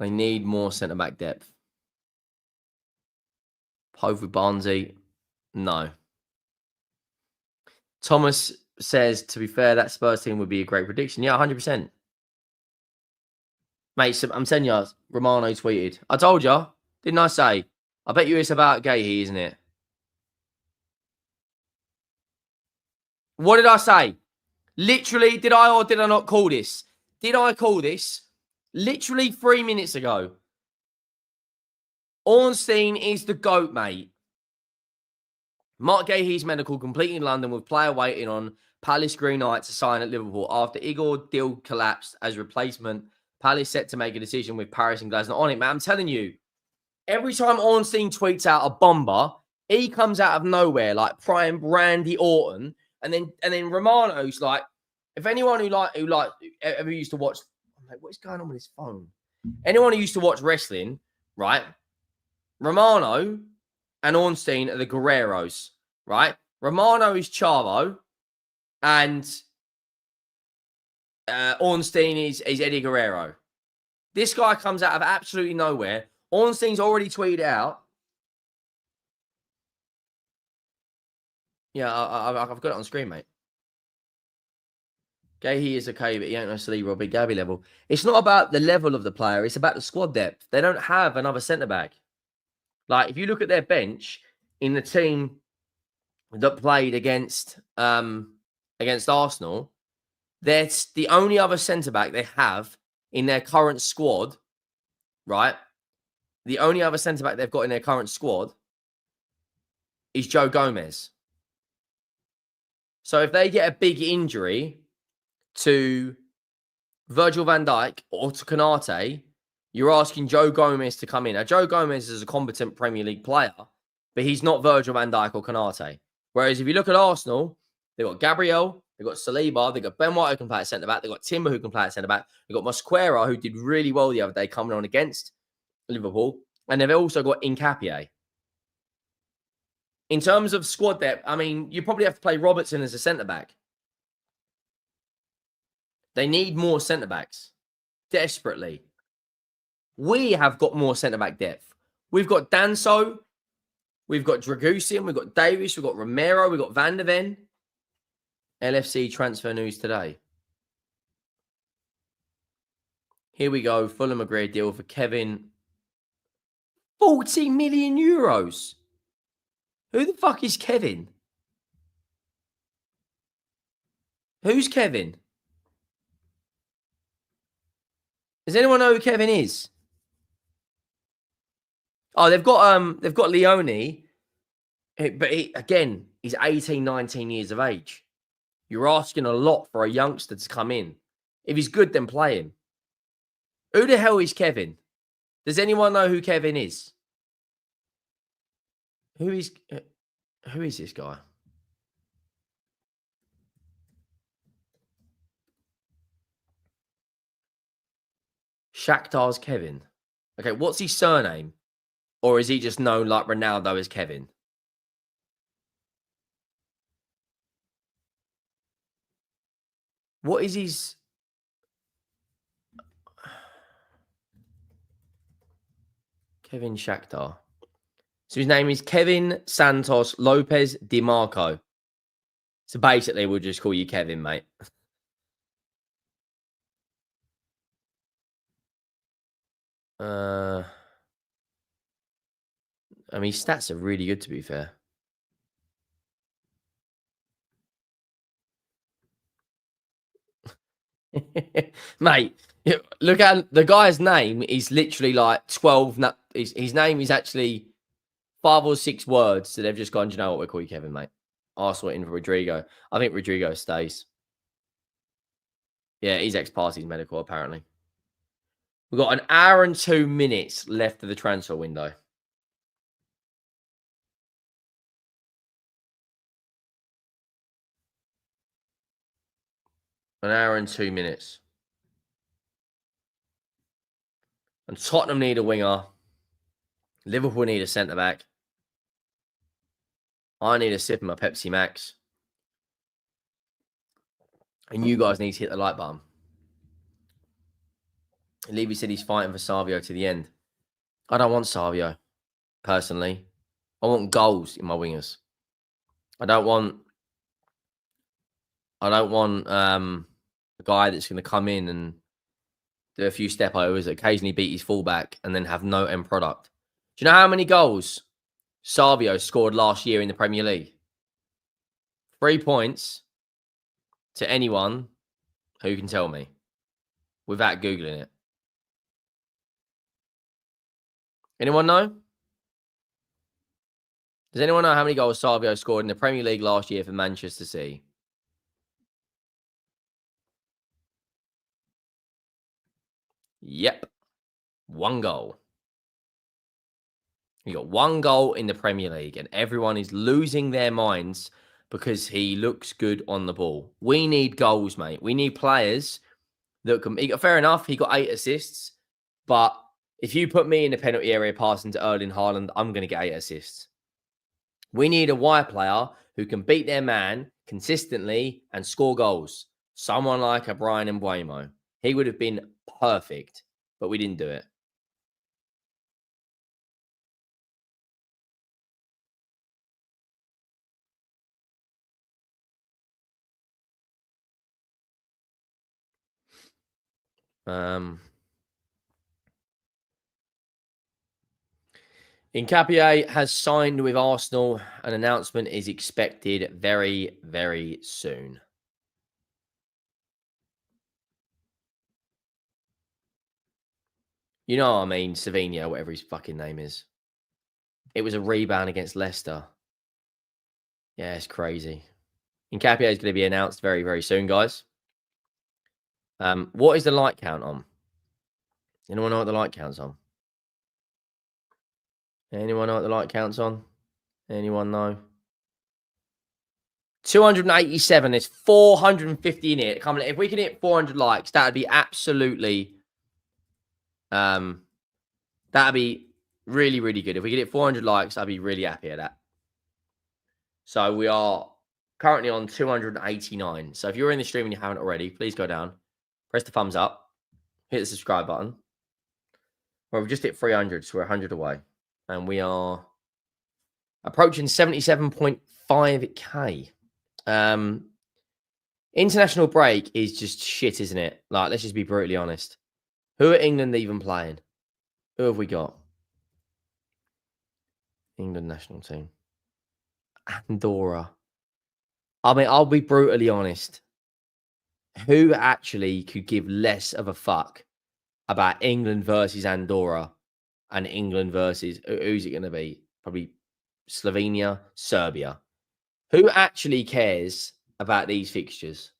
They need more centre-back depth. Hove with Barnsley, no. Thomas says, to be fair, that Spurs team would be a great prediction. Yeah, 100%. Mate, I'm telling you, Romano tweeted. I told you, didn't I say? I bet you it's about Guehi, isn't it? What did I say? Literally, did I or did I not call this? Did I call this? Literally 3 minutes ago. Ornstein is the GOAT, mate. Mark Guehi's medical complete in London with player waiting on Palace Green Knight to sign at Liverpool after Igor deal collapsed as replacement. Palace set to make a decision with Paris and Glasner on it, man. I'm telling you, every time Ornstein tweets out a bomber, he comes out of nowhere like prime Randy Orton, and then Romano's like, if anyone who ever used to watch, I'm like, what is going on with his phone? Anyone who used to watch wrestling, right? Romano and Ornstein are the Guerreros, right? Romano is Chavo, and Ornstein is Eddie Guerrero. This guy comes out of absolutely nowhere. Ornstein's already tweeted out. Yeah, I've got it on screen, mate. Guehi is okay, but he ain't no Saliba or Big Gabby level. It's not about the level of the player. It's about the squad depth. They don't have another centre-back. Like, if you look at their bench in the team that played against Arsenal, that's the only other centre-back they have in their current squad, right? The only other centre-back they've got in their current squad is Joe Gomez. So if they get a big injury to Virgil van Dijk or to Konate, you're asking Joe Gomez to come in. Now, Joe Gomez is a competent Premier League player, but he's not Virgil van Dijk or Konate. Whereas if you look at Arsenal, they've got Gabriel, they've got Saliba, they've got Ben White who can play at centre-back, they've got Timber who can play at centre-back, they've got Mosquera who did really well the other day coming on against Liverpool, and they've also got Nkapie. In terms of squad depth, I mean, you probably have to play Robertson as a centre-back. They need more centre-backs. Desperately. We have got more centre-back depth. We've got Danso. We've got Dragusin. We've got Davis. We've got Romero. We've got Van der Ven. LFC transfer news today. Here we go. Fulham agreed deal for Kevin. 40 million euros. Who the fuck is Kevin? Who's Kevin? Does anyone know who Kevin is? Oh, they've got Leone, but he's 18, 19 years of age. You're asking a lot for a youngster to come in. If he's good, then play him. Who the hell is Kevin? Does anyone know who Kevin is? Who is this guy? Shakhtar's Kevin. Okay, what's his surname? Or is he just known like Ronaldo as Kevin? What is his... Kevin Shakhtar. So his name is Kevin Santos Lopez Di Marco. So basically, we'll just call you Kevin, mate. I mean, his stats are really good, to be fair. Mate, look at the guy's name is literally like 12. His name is actually 5 or 6 words. So they've just gone, do you know what, we'll call you Kevin, mate. Arsenal in for Rodrigo. I think Rodrigo stays. Yeah, he's ex-party's medical, apparently. We've got an hour and 2 minutes left of the transfer window. An hour and 2 minutes. And Tottenham need a winger. Liverpool need a centre-back. I need a sip of my Pepsi Max. And you guys need to hit the like button. Levy said he's fighting for Savio to the end. I don't want Savio, personally. I want goals in my wingers. I don't want a guy that's going to come in and do a few step overs, occasionally beat his fullback, and then have no end product. Do you know how many goals Savio scored last year in the Premier League? 3 points to anyone who can tell me without Googling it. Anyone know? Does anyone know how many goals Savio scored in the Premier League last year for Manchester City? Yep. 1 goal. He got 1 goal in the Premier League, and everyone is losing their minds because he looks good on the ball. We need goals, mate. We need players that can... Fair enough, he got 8 assists, but if you put me in the penalty area passing to Erling Haaland, I'm going to get 8 assists. We need a wide player who can beat their man consistently and score goals. Someone like a Brian Mbeumo. He would have been perfect, but we didn't do it. Nketiah has signed with Arsenal. An announcement is expected very, very soon. You know what I mean? Semenyo, whatever his fucking name is. It was a rebound against Leicester. Yeah, it's crazy. Nketiah is going to be announced very, very soon, guys. What is the light count on? Anyone know what the light count's on? Anyone know what the light count's on? Anyone know? 287. There's 450 in it. If we can hit 400 likes, that would be absolutely... that'd be really, really good. If we get 400 likes, I'd be really happy at that. So we are currently on 289. So if you're in the stream and you haven't already, please go down, press the thumbs up, hit the subscribe button. Well, we've just hit 300, so we're 100 away. And we are approaching 77.5k. International break is just shit, isn't it? Like, let's just be brutally honest. Who are England even playing? Who have we got? England national team. Andorra. I mean, I'll be brutally honest. Who actually could give less of a fuck about England versus Andorra and England versus... Who's it going to be? Probably Slovenia, Serbia. Who actually cares about these fixtures?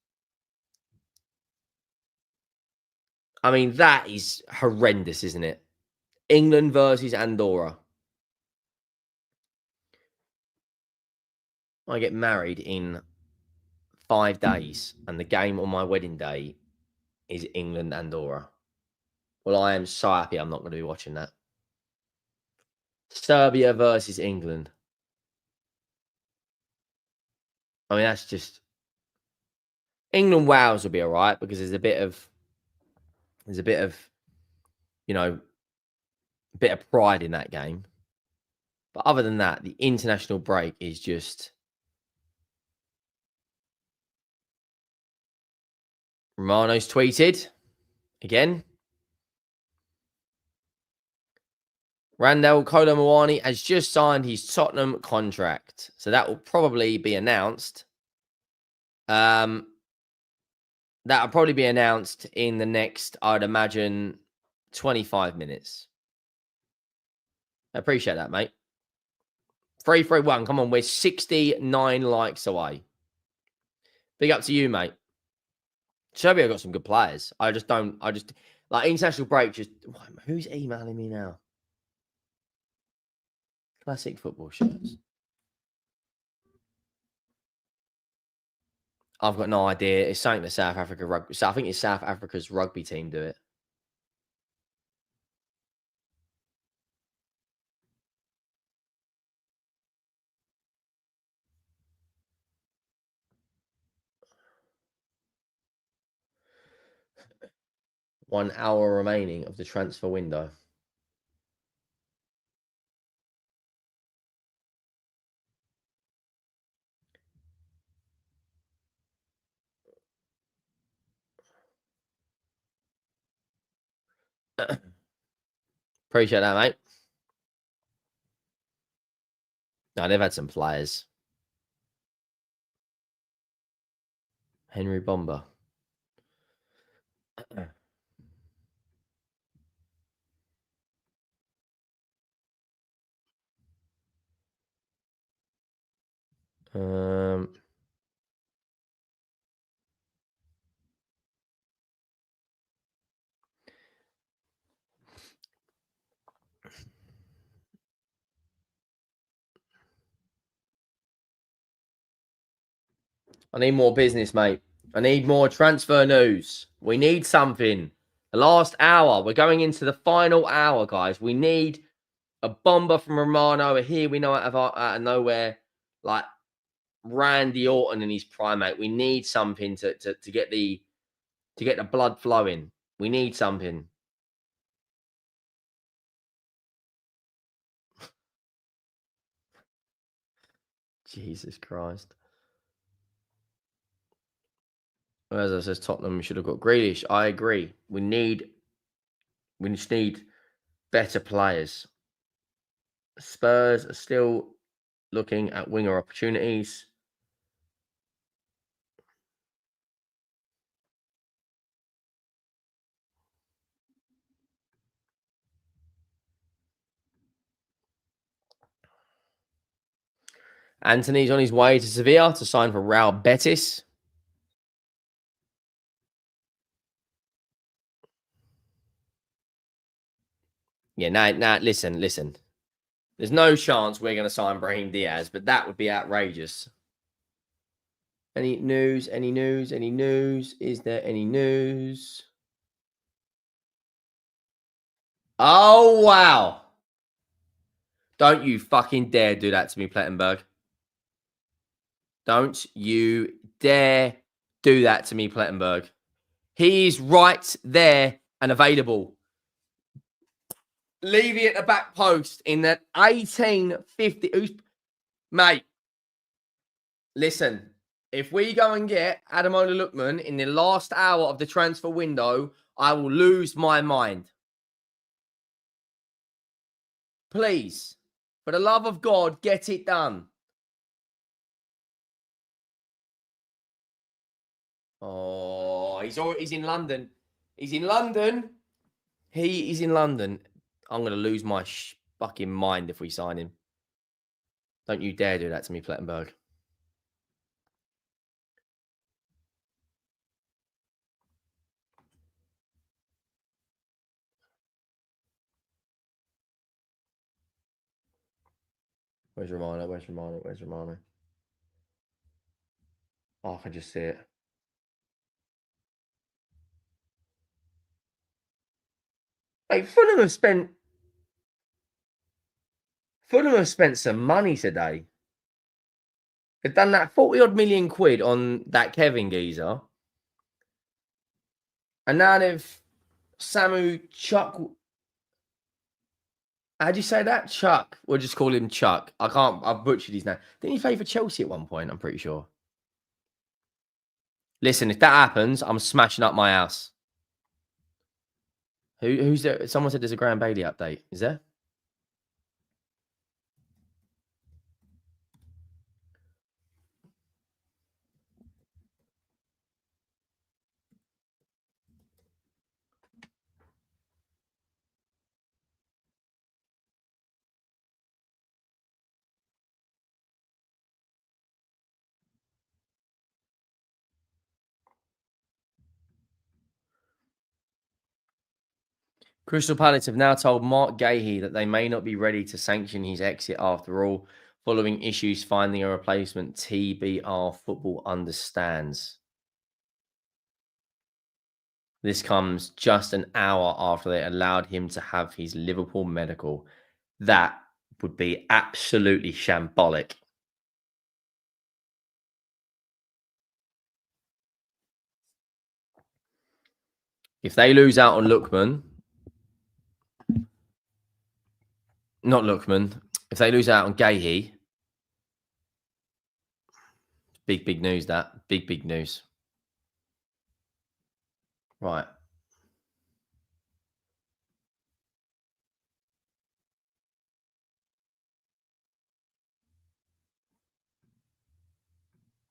I mean, that is horrendous, isn't it? England versus Andorra. I get married in 5 days, and the game on my wedding day is England Andorra. Well, I am so happy I'm not going to be watching that. Serbia versus England. I mean, that's just England. Wales will be all right because there's a bit of, you know, a bit of pride in that game. But other than that, the international break is just Romano's tweeted again. Randall Kolo Muani has just signed his Tottenham contract. So that will probably be announced. That'll probably be announced in the next, I'd imagine, 25 minutes. I appreciate that, mate. 331. Come on, we're 69 likes away. Big up to you, mate. Serbia got some good players. I just like international break. Who's emailing me now? Classic football shirts. I've got no idea. It's something that South Africa rugby. So I think it's South Africa's rugby team do it. One hour remaining of the transfer window. Appreciate that, mate. No, they've had some players. Henry Bomber. I need more business, mate. I need more transfer news. We need something. The last hour. We're going into the final hour, guys. We need a bomber from Romano. Here we know out of nowhere, like Randy Orton in his prime, mate. We need something to get the blood flowing. We need something. Jesus Christ. As I says, Tottenham should have got Grealish. I agree. We just need better players. Spurs are still looking at winger opportunities. Anthony's on his way to Sevilla to sign for Real Betis. Yeah, now, listen. There's no chance we're going to sign Brahim Diaz, but that would be outrageous. Any news? Is there any news? Oh, wow. Don't you fucking dare do that to me, Plettenberg. Don't you dare do that to me, Plettenberg. He is right there and available. Levy at the back post in that 1850. Mate, listen. If we go and get Ademola Lookman in the last hour of the transfer window, I will lose my mind. Please, for the love of God, get it done. Oh, he's in London. He's in London. He is in London. I'm going to lose my fucking mind if we sign him. Don't you dare do that to me, Plettenberg. Where's Romano? Oh, I can just see it. Hey, Fulham have spent some money today. They've done that 40-odd million quid on that Kevin geezer. And now they've Samu Chuck. How do you say that? Chuck. We'll just call him Chuck. I've butchered his name. Didn't he play for Chelsea at one point? I'm pretty sure. Listen, if that happens, I'm smashing up my house. Who's there? Someone said there's a Graham Bailey update. Is there? Crystal Palace have now told Mark Guehi that they may not be ready to sanction his exit after all, following issues finding a replacement. TBR Football understands. This comes just an hour after they allowed him to have his Liverpool medical. That would be absolutely shambolic. If they lose out on Lookman, if they lose out on Guehi, big news that. Big news. Right.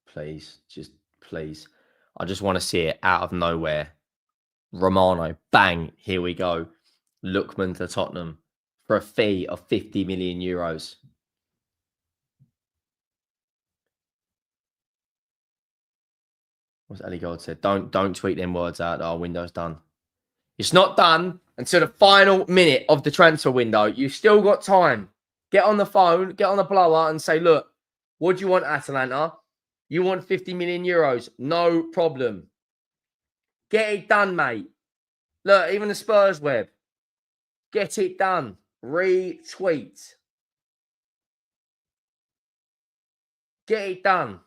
Please, just please. I just want to see it out of nowhere. Romano, bang, here we go. Lookman to Tottenham for a fee of 50 million euros. What's Ellie Gold said? Don't tweet them words out. Our window's done. It's not done until the final minute of the transfer window. You've still got time. Get on the phone, get on the blower and say, look, what do you want, Atalanta? You want 50 million euros? No problem. Get it done, mate. Look, even the Spurs web. Get it done. Retweet. Get it done.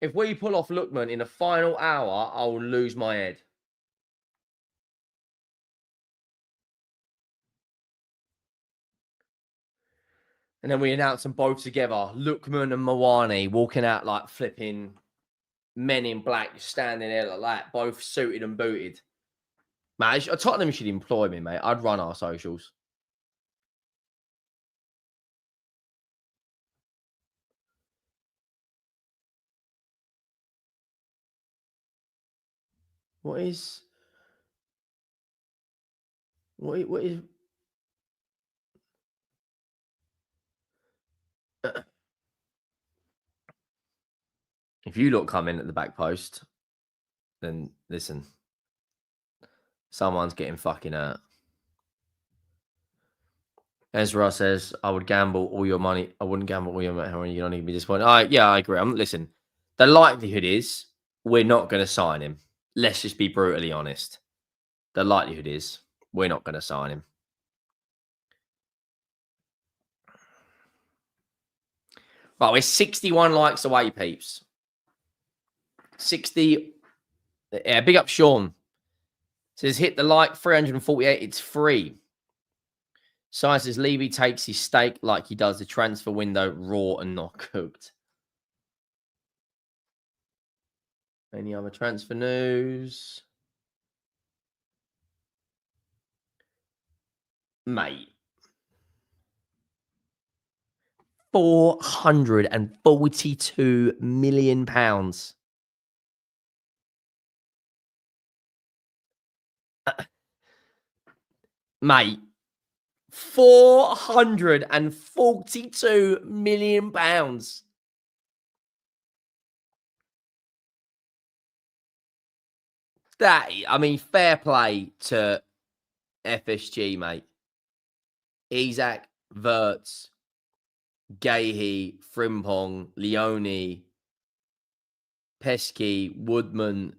If we pull off Lookman in the final hour, I will lose my head. And then we announce them both together. Lookman and Muani walking out like flipping men in black, standing there like that, both suited and booted. Man, Tottenham should employ me, mate. I'd run our socials. What is... If you look come in at the back post, then listen. Someone's getting fucking hurt. Ezra says, I would gamble all your money. I wouldn't gamble all your money. You're not going to be disappointed. Yeah, I agree. Listen, the likelihood is we're not going to sign him. Let's just be brutally honest. The likelihood is we're not going to sign him. Right, we're 61 likes away, peeps. 60. Yeah, big up Sean. Says, hit the like, 348. It's free. Sai says, Levy takes his steak like he does the transfer window, raw and not cooked. Any other transfer news? Mate. £442 million. Mate. £442 million. That, I mean, fair play to FSG, mate. Isak, Wirtz, Guehi, Frimpong, Leone, Pesky, Woodman.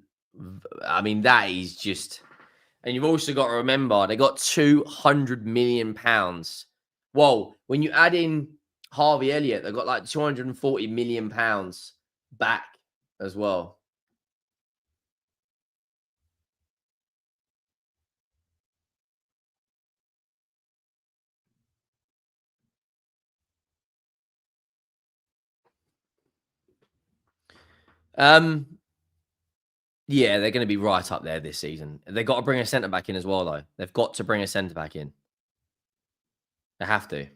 I mean, that is just... And you've also got to remember, they got £200 million. Well, when you add in Harvey Elliott, they've got like £240 million back as well. Yeah, they're going to be right up there this season. They've got to bring a centre back in as well, though. They've got to bring a centre back in. They have to.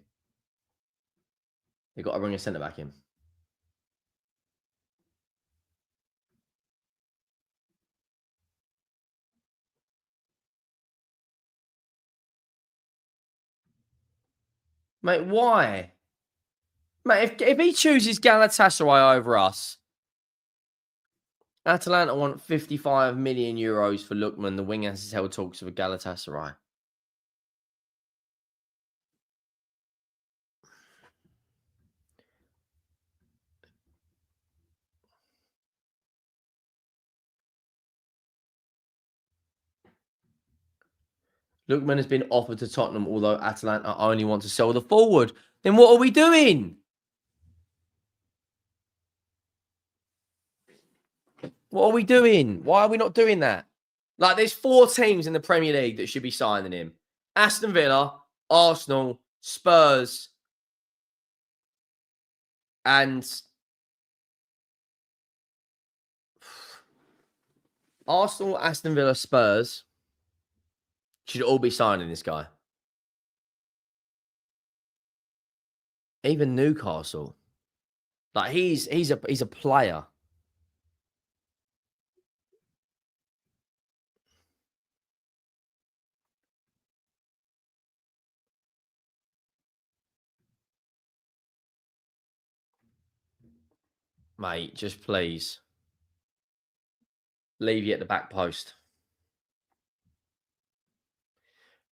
They've got to bring a centre back in. Mate, why? Mate, if he chooses Galatasaray over us, Atalanta want 55 million euros for Lookman. The winger has held talks with Galatasaray. Lookman has been offered to Tottenham, although Atalanta only want to sell the forward. Then what are we doing? What are we doing? Why are we not doing that? Like, there's 4 teams in the Premier League that should be signing him. Aston Villa, Arsenal, Spurs, and Arsenal, Aston Villa, Spurs should all be signing this guy. Even Newcastle. Like, he's a player. Mate, just please. Leave you at the back post.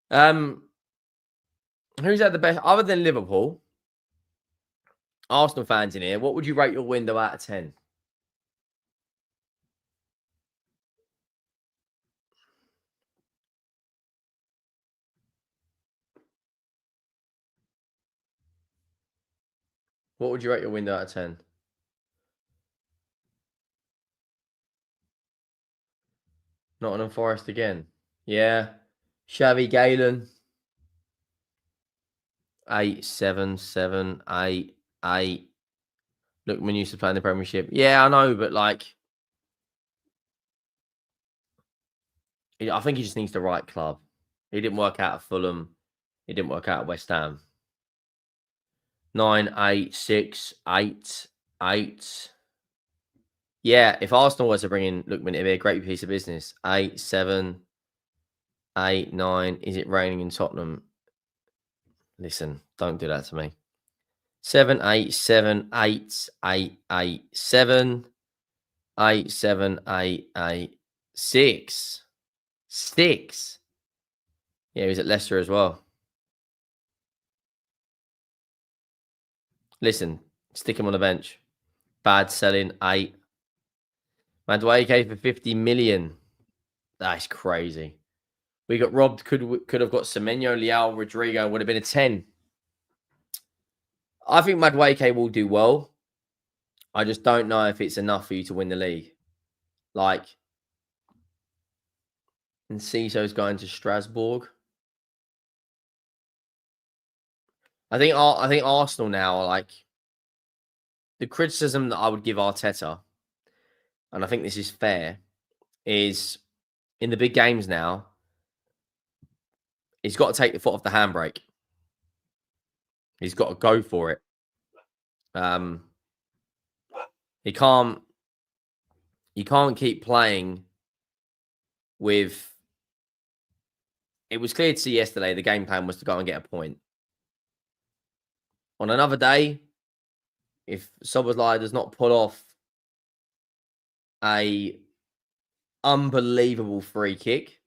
Who's had the best other than Liverpool? Arsenal fans in here. What would you rate your window out of 10? What would you rate your window out of 10? Nottingham Forest again. Yeah. Xavi Galen. 8, 7, 7, 8, 8. Lookman used to play in the Premiership. Yeah, I know, but like, I think he just needs the right club. He didn't work out at Fulham. He didn't work out at West Ham. 9, 8, 6, 8, 8. Yeah, if Arsenal was to bring in Lookman, it'd be a great piece of business. 8, 7, 8, 9. Is it raining in Tottenham? Listen, don't do that to me. 7, 8, 7, 8, 8, 8, 7, 8, 7, 8, 8, 6. 6. Yeah, he was at Leicester as well. Listen, stick him on the bench. Bad selling, 8. Madueke for 50 million. That's crazy. We got robbed. Could have got Semenyo, Leao, Rodrigo. Would have been a 10. I think Madueke will do well. I just don't know if it's enough for you to win the league. Like, and Ciso's going to Strasbourg. I think Arsenal now are like, the criticism that I would give Arteta, and I think this is fair, is in the big games now, he's got to take the foot off the handbrake. He's got to go for it. He can't keep playing with. It was clear to see yesterday the game plan was to go and get a point. On another day, if Szoboszlai does not pull off a unbelievable free kick,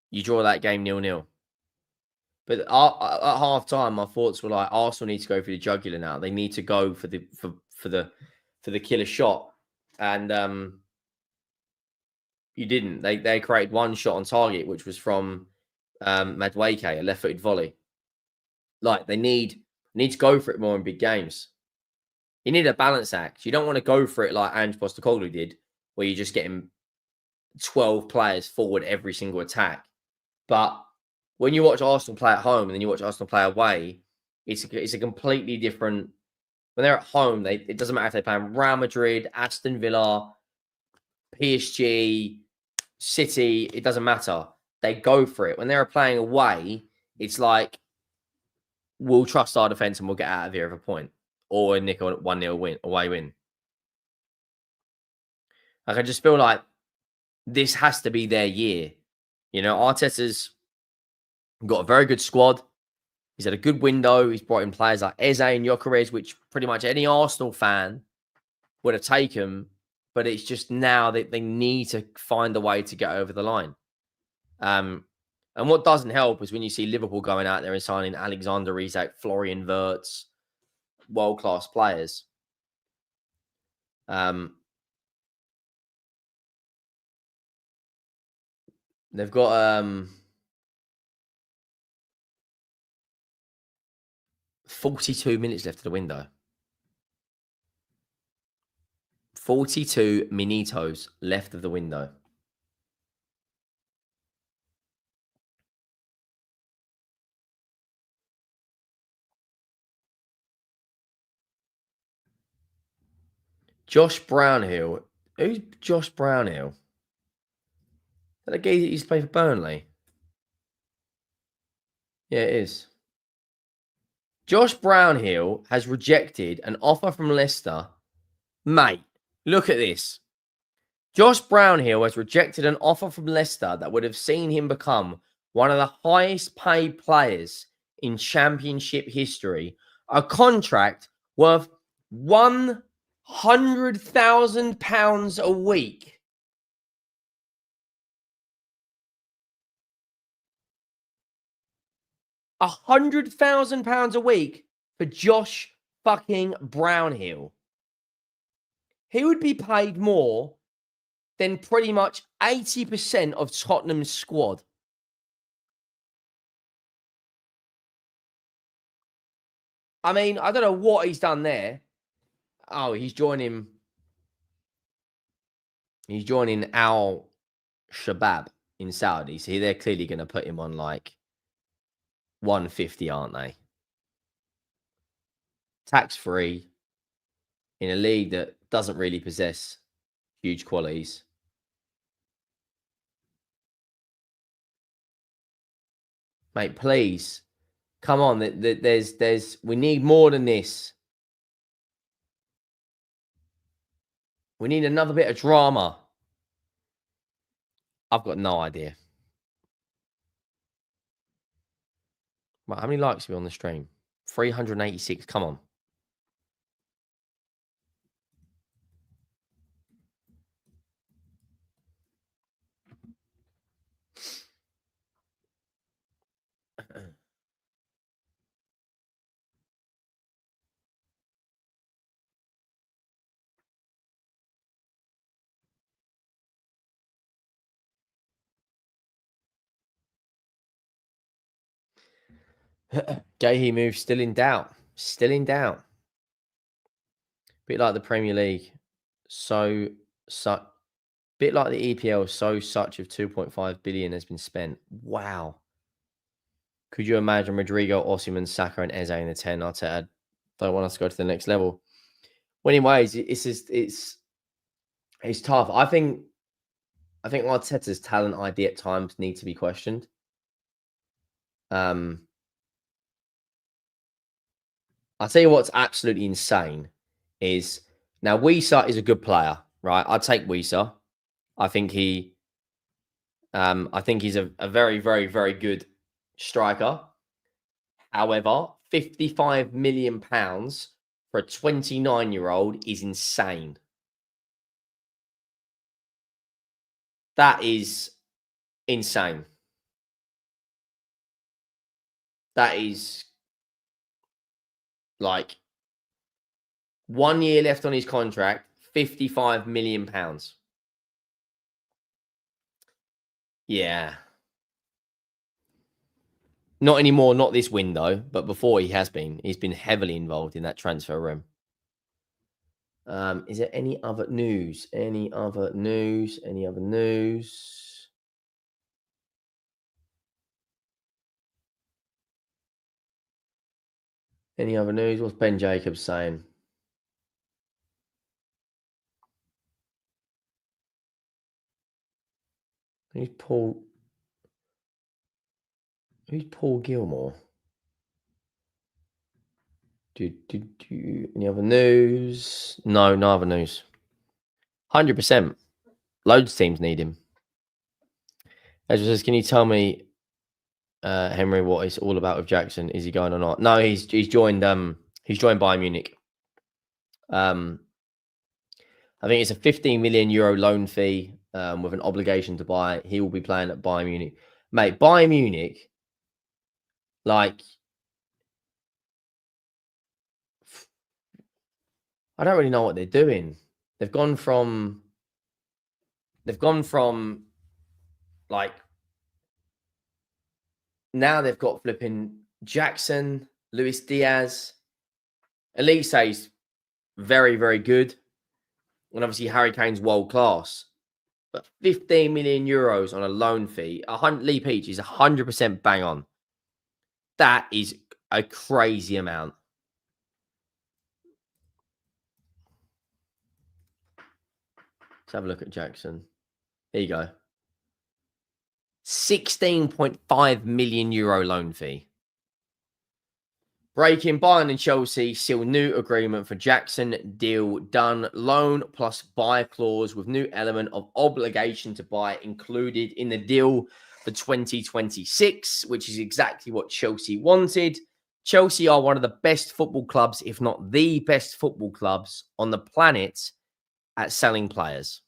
you draw that game 0-0. But at half time, my thoughts were like, Arsenal need to go for the jugular now. They need to go for the killer shot. And You didn't. They created one shot on target, which was from Madueke, a left-footed volley. Like they need to go for it more in big games. You need a balance act. You don't want to go for it like Ange Postecoglou did, where you're just getting 12 players forward every single attack. But when you watch Arsenal play at home and then you watch Arsenal play away, it's a completely different. When they're at home, it doesn't matter if they play Real Madrid, Aston Villa, PSG, City. It doesn't matter. They go for it. When they're playing away, it's like we'll trust our defense and we'll get out of here with a point or nick a 1-0 away win. Like I just feel like this has to be their year. You know, Arteta's got a very good squad. He's had a good window. He's brought in players like Eze and Gyökeres, which pretty much any Arsenal fan would have taken. But it's just now that they need to find a way to get over the line. And what doesn't help is when you see Liverpool going out there and signing Alexander Isak, Florian Wirtz, world-class players. They've got 42 minutes left of the window. 42 minutos left of the window. Josh Brownhill. Who's Josh Brownhill? Is that the guy that used to play for Burnley? Yeah, it is. Josh Brownhill has rejected an offer from Leicester. Mate, look at this. Josh Brownhill has rejected an offer from Leicester that would have seen him become one of the highest paid players in Championship history. A contract worth £100,000 a week. £100,000 a week for Josh fucking Brownhill. He would be paid more than pretty much 80% of Tottenham's squad. I mean, I don't know what he's done there. Oh, he's joining Al Shabab in Saudi. So they're clearly going to put him on like 150, aren't they? Tax-free in a league that doesn't really possess huge qualities. Mate, please. Come on. We need more than this. We need another bit of drama. I've got no idea. Right, how many likes are we on the stream? 386. Come on. Guehi move still in doubt. Still in doubt. Bit like the Premier League. Bit like the EPL. Such of 2.5 billion has been spent. Wow. Could you imagine Rodrigo, Osimhen, Saka, and Eze in the 10? I don't want us to go to the next level. Well, anyways, it's tough. I think Arteta's talent ID at times need to be questioned. I'll tell you what's absolutely insane is now Wisa is a good player, right? I'd take Wisa. I think he's a very, very, very good striker. However, £55 million for a 29-year-old is insane. That is insane. That is like 1 year left on his contract, £55 million. Yeah. Not anymore, not this window, but before he has been. He's been heavily involved in that transfer room. Is there any other news? Any other news? Any other news? Any other news? What's Ben Jacobs saying? Who's Paul Gilmore? Any other news? No other news. 100%. Loads of teams need him. Ezra says, can you tell me, Henry, what it's all about with Jackson? Is he going or not? No, he's joined Bayern Munich. I think it's a 15 million euro loan fee with an obligation to buy. He will be playing at Bayern Munich. Mate, Bayern Munich, like, I don't really know what they're doing. They've gone from like, now they've got flipping Jackson, Luis Diaz. Elise's very, very good. And obviously Harry Kane's world class. But 15 million euros on a loan fee, Lee Peach is 100% bang on. That is a crazy amount. Let's have a look at Jackson. There you go. 16.5 million euro loan fee. Breaking, Bayern and Chelsea seal new agreement for Jackson. Deal done. Loan plus buy clause with new element of obligation to buy included in the deal for 2026, which is exactly what Chelsea wanted. Chelsea are one of the best football clubs, if not the best football clubs on the planet at selling players.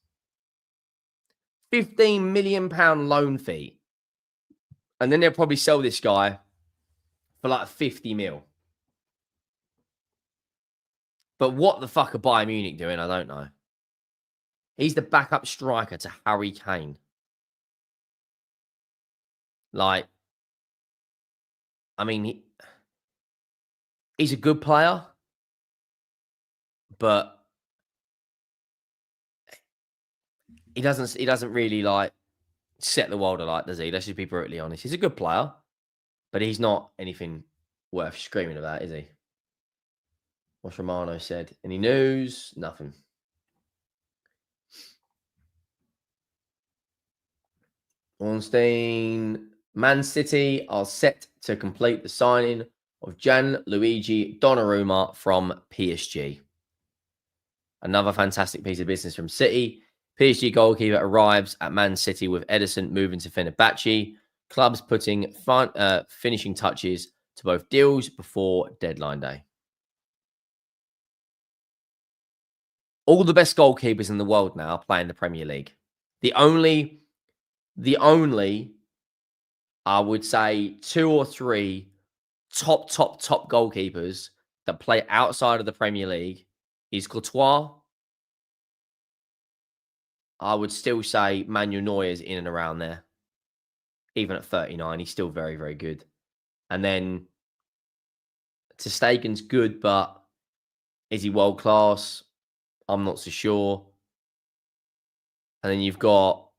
£15 million loan fee. And then they'll probably sell this guy for like 50 mil. But what the fuck are Bayern Munich doing? I don't know. He's the backup striker to Harry Kane. Like, I mean, he's a good player, but he doesn't really like set the world alight, does he? Let's just be brutally honest. He's a good player, but he's not anything worth screaming about, is he? What's Romano said? Any news? Nothing. Ornstein, Man City are set to complete the signing of Gianluigi Donnarumma from PSG. Another fantastic piece of business from City. PSG goalkeeper arrives at Man City with Ederson moving to Fenerbahce. Clubs putting finishing touches to both deals before deadline day. All the best goalkeepers in the world now play in the Premier League. The only, I would say 2 or 3 top goalkeepers that play outside of the Premier League is Courtois. I would still say Manuel Neuer's in and around there. Even at 39, he's still very, very good. And then ter Stegen's good, but is he world class? I'm not so sure. And then you've got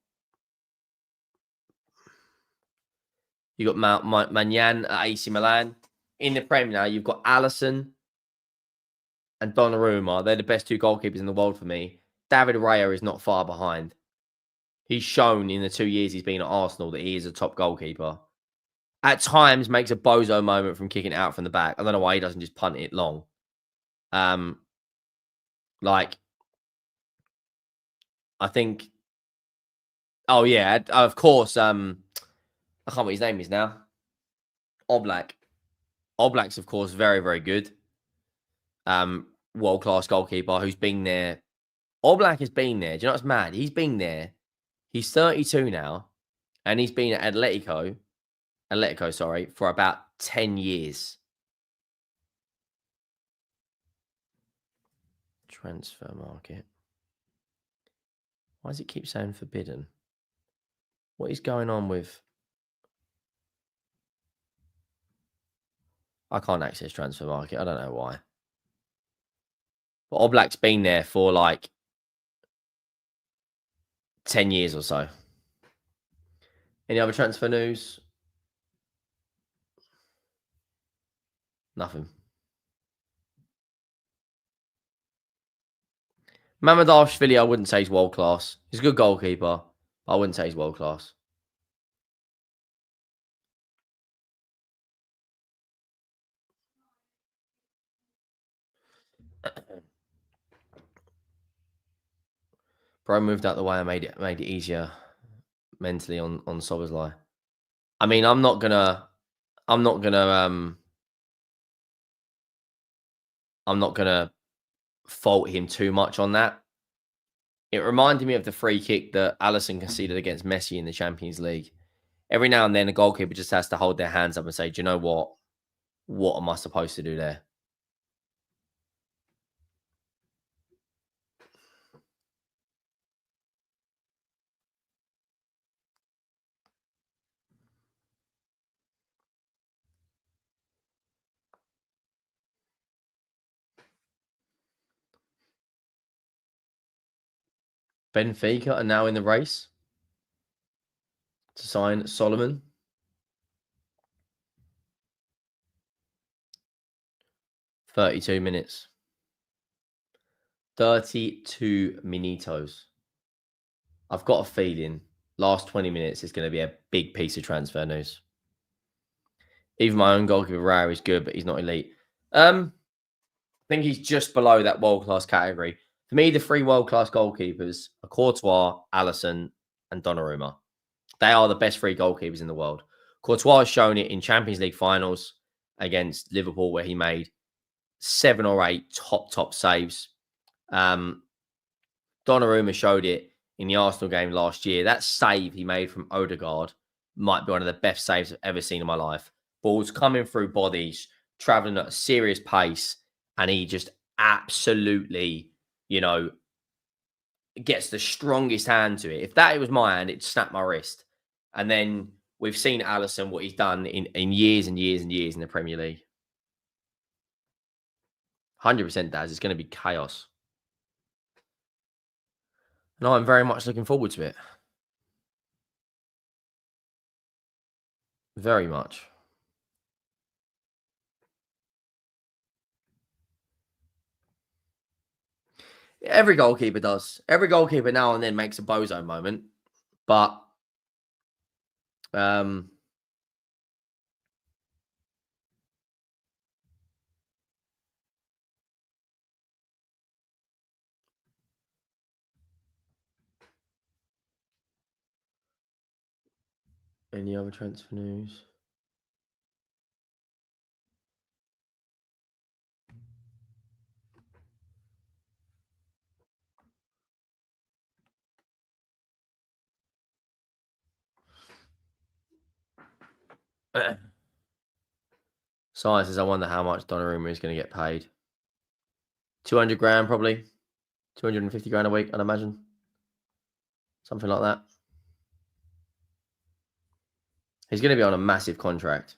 Manyan at AC Milan. In the Premier now, you've got Alisson and Donnarumma. They're the best 2 goalkeepers in the world for me. David Raya is not far behind. He's shown in the 2 years he's been at Arsenal that he is a top goalkeeper. At times makes a bozo moment from kicking it out from the back. I don't know why he doesn't just punt it long. Like, I think, oh yeah, of course, I can't remember what his name is now. Oblak. Oblak's, of course, very, very good. World-class goalkeeper who's been there. Oblak has been there. Do you know what's mad? He's been there. He's 32 now, and he's been at Atletico, for about 10 years. Transfer market. Why does it keep saying forbidden? What is going on with... I can't access transfer market. I don't know why. But Oblak's been there for like 10 years or so. Any other transfer news? Nothing. Mamadashvili, I wouldn't say he's world class. He's a good goalkeeper. I wouldn't say he's world class. Bro moved out the way and made it easier mentally on Soberslai. I mean, I'm not gonna fault him too much on that. It reminded me of the free kick that Alisson conceded against Messi in the Champions League. Every now and then, a goalkeeper just has to hold their hands up and say, "Do you know what? What am I supposed to do there?" Benfica are now in the race to sign Solomon. 32 minutes. 32 minutos. I've got a feeling last 20 minutes is going to be a big piece of transfer news. Even my own goalkeeper, Rara, is good, but he's not elite. I think he's just below that world-class category. For me, the three world-class goalkeepers are Courtois, Alisson, and Donnarumma. They are the best three goalkeepers in the world. Courtois has shown it in Champions League finals against Liverpool, where he made 7 or 8 top saves. Donnarumma showed it in the Arsenal game last year. That save he made from Odegaard might be one of the best saves I've ever seen in my life. Balls coming through bodies, traveling at a serious pace, and he just absolutely, gets the strongest hand to it. If that was my hand, it'd snap my wrist. And then we've seen Alisson, what he's done in years and years and years in the Premier League. 100% Daz. It's going to be chaos. And I'm very much looking forward to it. Very much. Every goalkeeper does. Every goalkeeper now and then makes a bozo moment. But any other transfer news? Science says, I wonder how much Donnarumma is going to get paid. 200 grand, probably. 250 grand a week, I'd imagine. Something like that. He's going to be on a massive contract.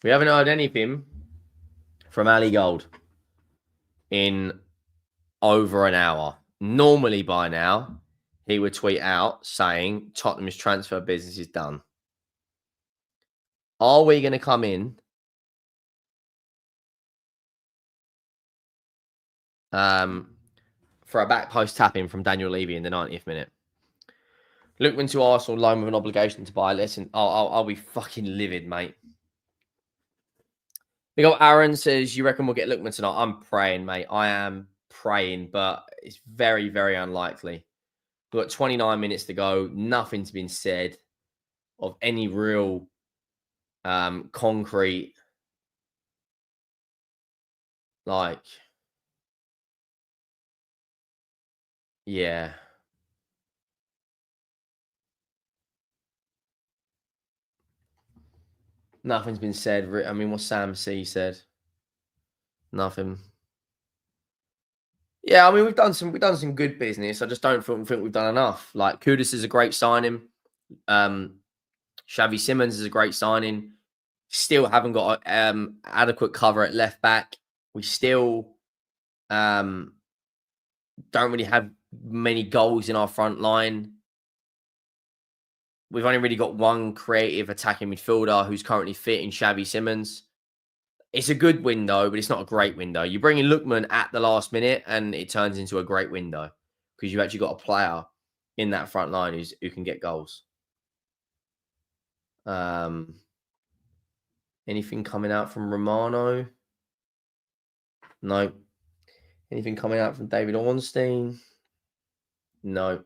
We haven't heard anything from Ali Gold in over an hour. Normally by now, he would tweet out saying Tottenham's transfer business is done. Are we going to come in for a back post tapping from Daniel Levy in the 90th minute? Lookman to Arsenal, loan with an obligation to buy. Listen, I'll be fucking livid, mate. We got Aaron says, you reckon we'll get Lookman tonight? I'm praying, mate. I am praying, but it's very, very unlikely. We've got 29 minutes to go. Nothing's been said of any real concrete, yeah. Nothing's been said. I mean, what Sam C said? Nothing. Yeah, I mean, we've done some good business. I just don't think we've done enough. Like Kudus is a great signing. Xavi Simons is a great signing. Still haven't got adequate cover at left back. We still don't really have many goals in our front line. We've only really got one creative attacking midfielder who's currently fit in Xavi Simons. It's a good window, but it's not a great window. You bring in Lookman at the last minute, and it turns into a great window because you've actually got a player in that front line who can get goals. Anything coming out from Romano? No. Anything coming out from David Ornstein? No.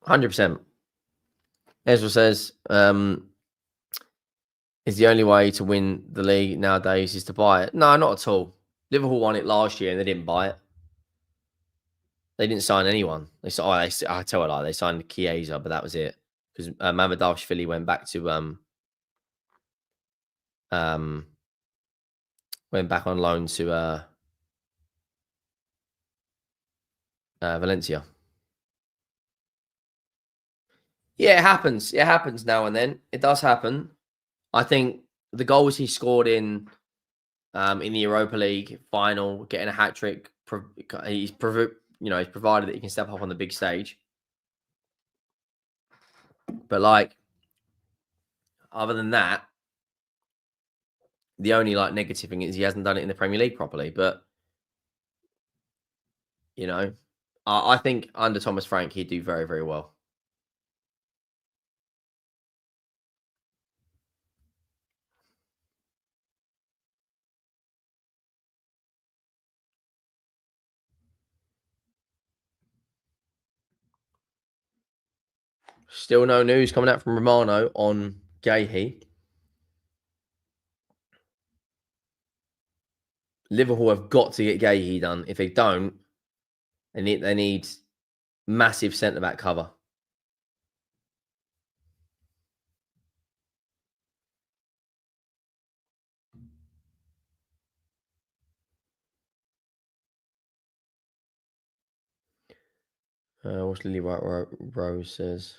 100%. Ezra says, is the only way to win the league nowadays is to buy it. No, not at all. Liverpool won it last year and they didn't buy it. They didn't sign anyone. I tell a lie. They signed Chiesa, but that was it. Because Mamadashvili went back to went back on loan to Valencia. Yeah, it happens. It happens now and then. It does happen. I think the goals he scored in the Europa League final, getting a hat trick, he's provided that he can step up on the big stage. But like, other than that, the only like negative thing is he hasn't done it in the Premier League properly. But I think under Thomas Frank he'd do very, very well. Still no news coming out from Romano on Guehi. Liverpool have got to get Guehi done. If they don't, they need massive centre-back cover. What's Lily White Rose says?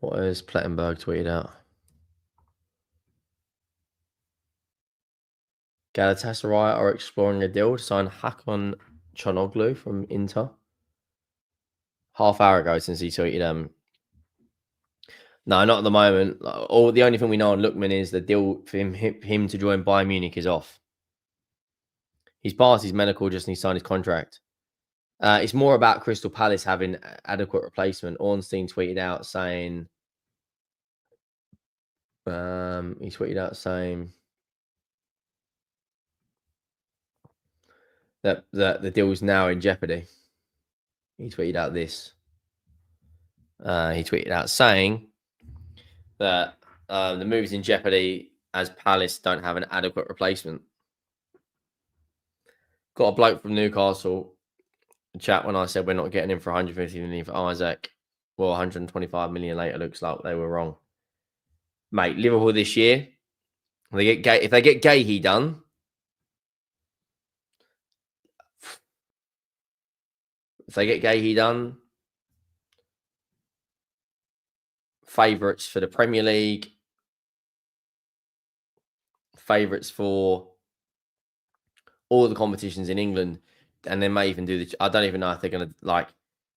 What has Plettenberg tweeted out? Galatasaray are exploring a deal to sign Hakan Çalhanoğlu from Inter. Half hour ago since he tweeted no, not at the moment. The only thing we know on Lookman is the deal for him to join Bayern Munich is off. He's passed his medical just and he signed his contract. It's more about Crystal Palace having adequate replacement. Ornstein tweeted out saying that the deal is now in jeopardy. He tweeted out this. He tweeted out saying that the move is in jeopardy as Palace don't have an adequate replacement. Got a bloke from Newcastle chat when I said we're not getting him for 150 million for Isak. Well, 125 million later looks like they were wrong. Mate, Liverpool this year, if they get Guehi done, favourites for the Premier League, favourites for all the competitions in England, and they may even do I don't even know if they're going to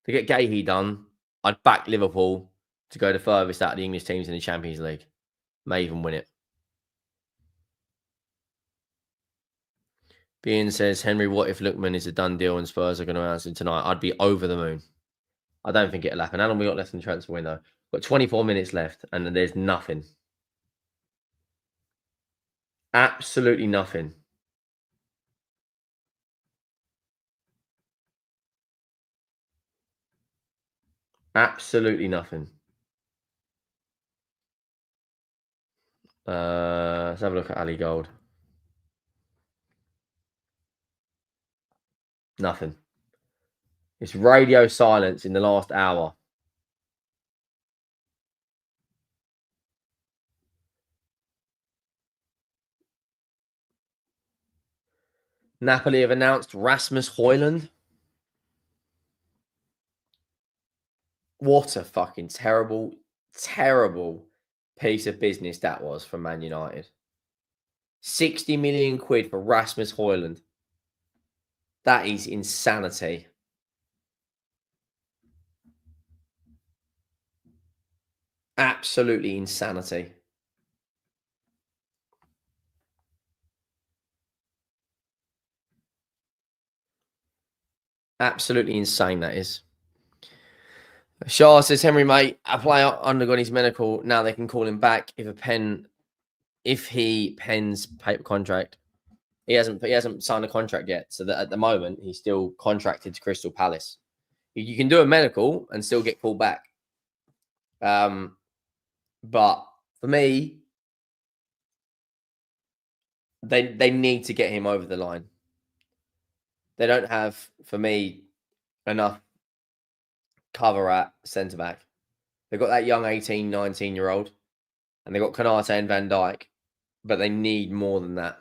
get Guehi done. I'd back Liverpool to go the furthest out of the English teams in the Champions League. May even win it. Bean says, Henry, what if Lookman is a done deal and Spurs are going to announce him tonight? I'd be over the moon. I don't think it'll happen. How long we got left in the transfer window? Got 24 minutes left, and there's nothing. Absolutely nothing. Absolutely nothing. Let's have a look at Ali Gold. Nothing. It's radio silence in the last hour. Napoli have announced Rasmus Højlund. What a fucking terrible, terrible piece of business that was from Man United. 60 million quid for Rasmus Højlund. That is insanity. Absolutely insanity. Absolutely insane, that is. Shah says, Henry, mate, a player undergone his medical. Now they can call him back if he pens paper contract. He hasn't signed a contract yet. So that at the moment, he's still contracted to Crystal Palace. You can do a medical and still get called back. But for me, they need to get him over the line. They don't have, for me, enough cover at centre-back. They've got that young 18, 19-year-old, and they've got Konate and Van Dijk, but they need more than that.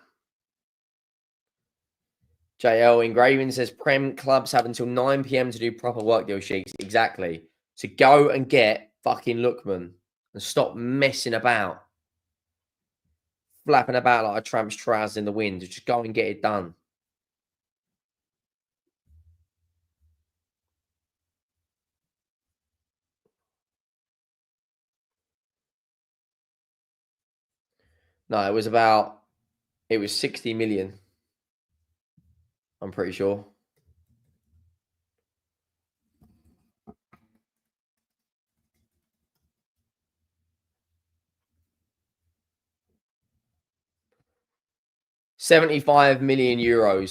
JL Engraving says, Prem clubs have until 9 p.m. to do proper work deal sheets. Exactly. So go and get fucking Lookman and stop messing about. Flapping about like a tramp's trousers in the wind. Just go and get it done. No, it was 60 million. I'm pretty sure. €75 million.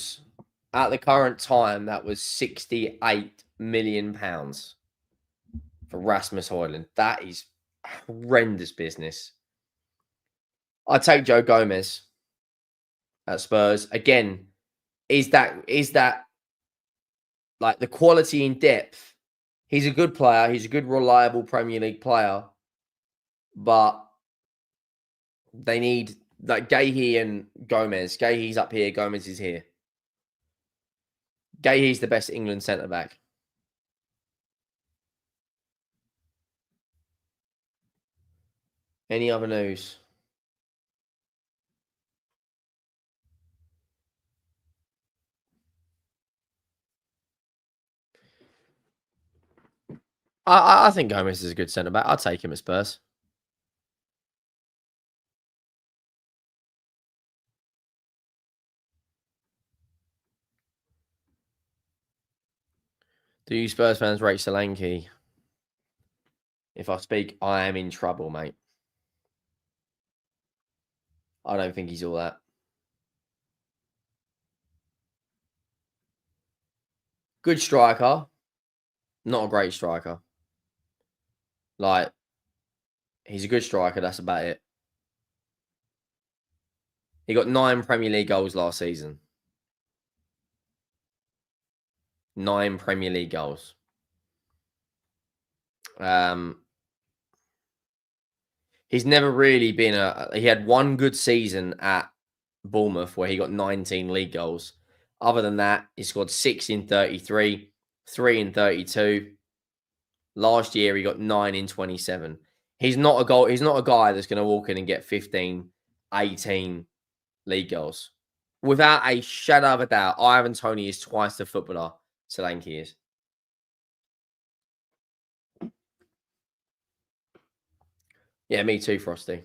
At the current time, that was £68 million for Rasmus Højlund. That is horrendous business. I'd take Joe Gomez at Spurs. Again, is that like the quality in depth? He's a good player. He's a good, reliable Premier League player. But they need like Guehi and Gomez. Guehi's up here. Gomez is here. Guehi's the best England centre-back. Any other news? I think Gomez is a good centre-back. I'll take him at Spurs. Do you Spurs fans rate Solanke? If I speak, I am in trouble, mate. I don't think he's all that. Good striker. Not a great striker. Like, he's a good striker. That's about it. He got 9 Premier League goals last season. 9 Premier League goals. He's never really been he had one good season at Bournemouth where he got 19 league goals. Other than that, he scored 6 in 33, 3 in 32. Last year, he got 9 in 27. He's not a guy that's going to walk in and get 15, 18 league goals. Without a shadow of a doubt, Ivan Toney is twice the footballer Solanke is. Yeah, me too, Frosty.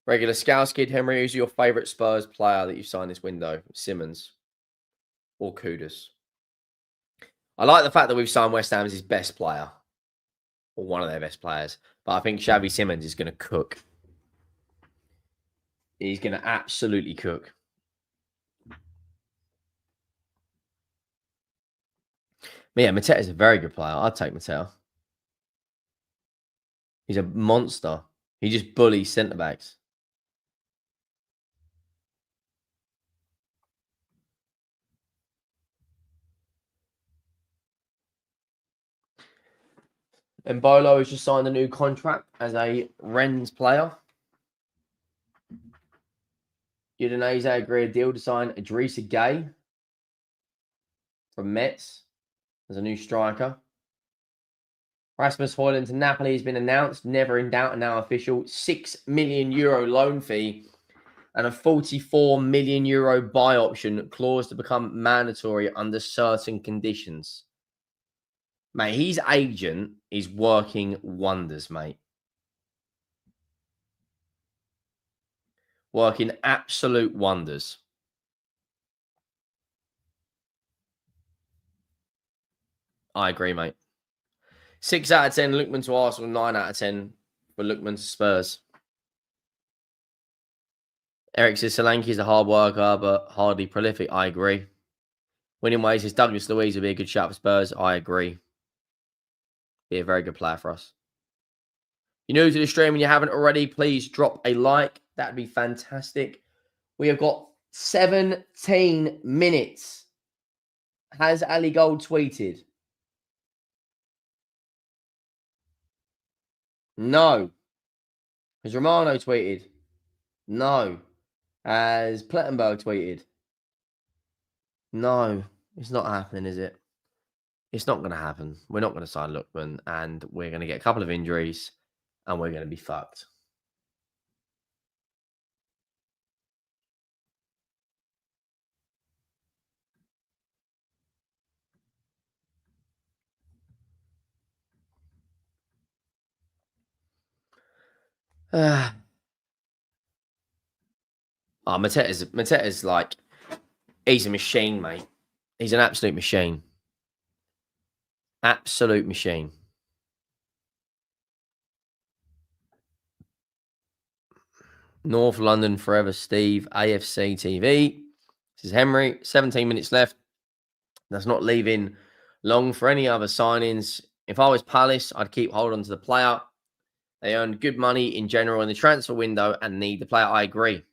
Regular Scouse Kid, Henry, who's your favourite Spurs player that you've signed this window? Simmons or Kudus? I like the fact that we've signed West Ham's best player or one of their best players, but I think Xavi Simmons is going to cook. He's going to absolutely cook. Yeah, Mateta is a very good player. I'd take Mateta. He's a monster. He just bullies centre-backs. And Bolo has just signed a new contract as a Rennes player. Udinese agreed a deal to sign Idrissa Guehi from Metz as a new striker. Rasmus Højlund to Napoli has been announced, never in doubt and now official. €6 million loan fee and a €44 million buy option clause to become mandatory under certain conditions. Mate, his agent is working wonders, mate. Working absolute wonders. I agree, mate. 6 out of 10, Lookman to Arsenal. 9 out of 10 for Lookman to Spurs. Eric says Solanke is a hard worker, but hardly prolific. I agree. Winning ways says Douglas Luiz would be a good shout for Spurs. I agree. Be a very good player for us. If you're new to the stream and you haven't already, please drop a like. That'd be fantastic. We have got 17 minutes. Has Ali Gold tweeted? No. Has Romano tweeted? No. Has Plettenberg tweeted? No. It's not happening, is it? It's not going to happen. We're not going to sign Lookman, and we're going to get a couple of injuries, and we're going to be fucked. Mateta's like, he's a machine, mate. He's an absolute machine. Absolute machine. North London Forever Steve, AFC TV. This is Henry. 17 minutes left. That's not leaving long for any other signings. If I was Palace, I'd keep hold on to the player. They earn good money in general in the transfer window and need the player. I agree.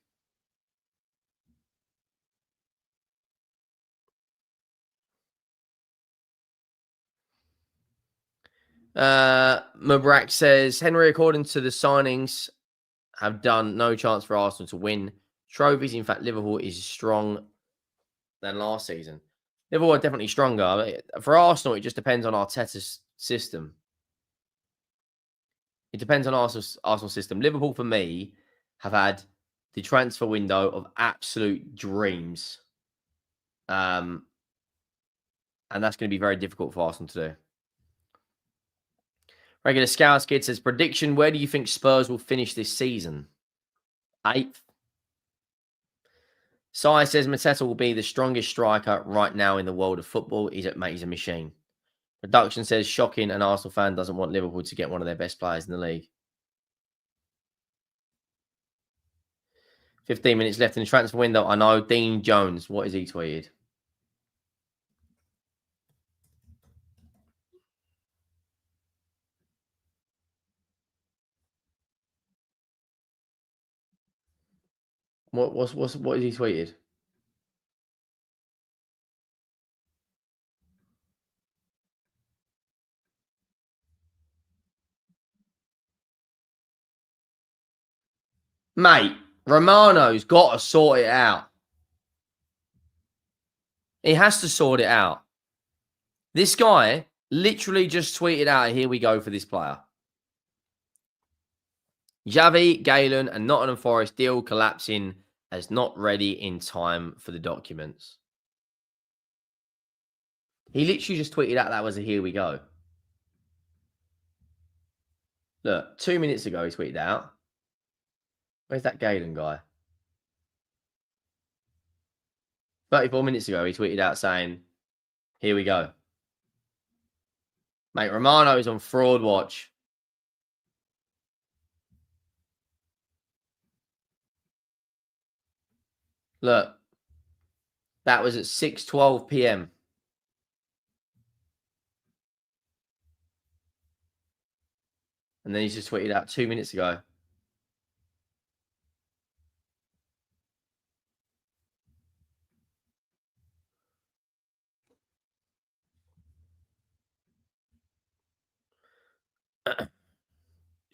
Mubrak says, Henry, according to the signings, have done no chance for Arsenal to win trophies. In fact, Liverpool is strong than last season. Liverpool are definitely stronger. For Arsenal, it just depends on Arteta's system. It depends on Arsenal system. Liverpool, for me, have had the transfer window of absolute dreams. And that's going to be very difficult for Arsenal to do. Regular Scouts Kid says, prediction, where do you think Spurs will finish this season? 8th. Sai says, Mateta will be the strongest striker right now in the world of football. He's a machine. Production says, shocking, an Arsenal fan doesn't want Liverpool to get one of their best players in the league. 15 minutes left in the transfer window. I know. Dean Jones, what has he tweeted? What has he tweeted? Mate, Romano's got to sort it out. He has to sort it out. This guy literally just tweeted out, here we go for this player. Xavi, Galen, and Nottingham Forest deal collapsing as not ready in time for the documents. He literally just tweeted out that was a here we go. Look, 2 minutes ago he tweeted out. Where's that Galen guy? 34 minutes ago he tweeted out saying, here we go. Mate, Romano is on fraud watch. Look, that was at 6:12 p.m. And then he's just tweeted out 2 minutes ago.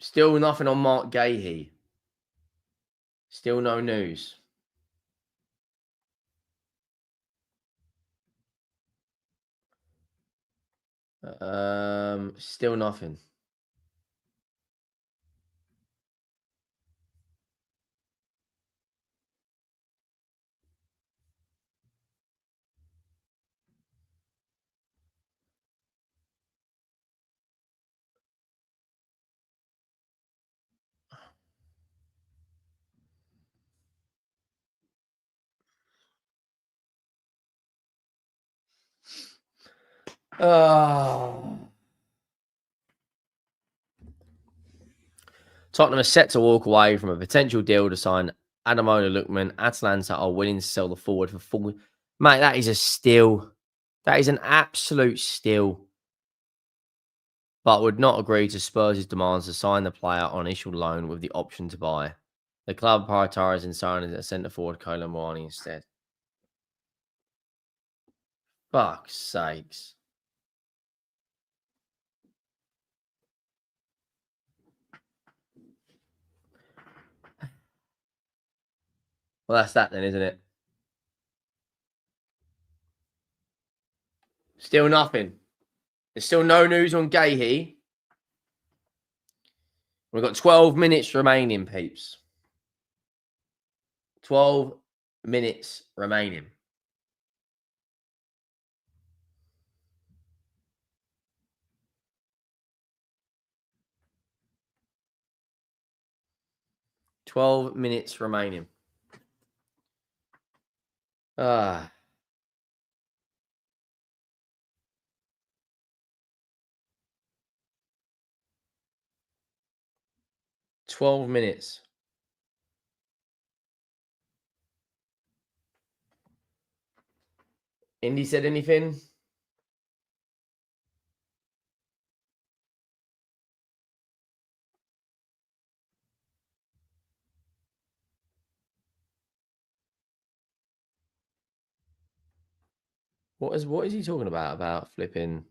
Still nothing on Mark Guehi. Still no news. Still nothing. Tottenham are set to walk away from a potential deal to sign Adamola Lookman. Atalanta are willing to sell the forward for full. Mate, that is a steal. That is an absolute steal. But would not agree to Spurs' demands to sign the player on initial loan with the option to buy. The club prioritising signing a centre forward Kolo Muani instead. Fuck's sakes. Well, that's that then, isn't it? Still nothing. There's still no news on Guehi. We've got 12 minutes remaining, peeps. 12 minutes remaining. $12 minutes remaining. 12 minutes. Indy said anything? What is he talking about? About flipping?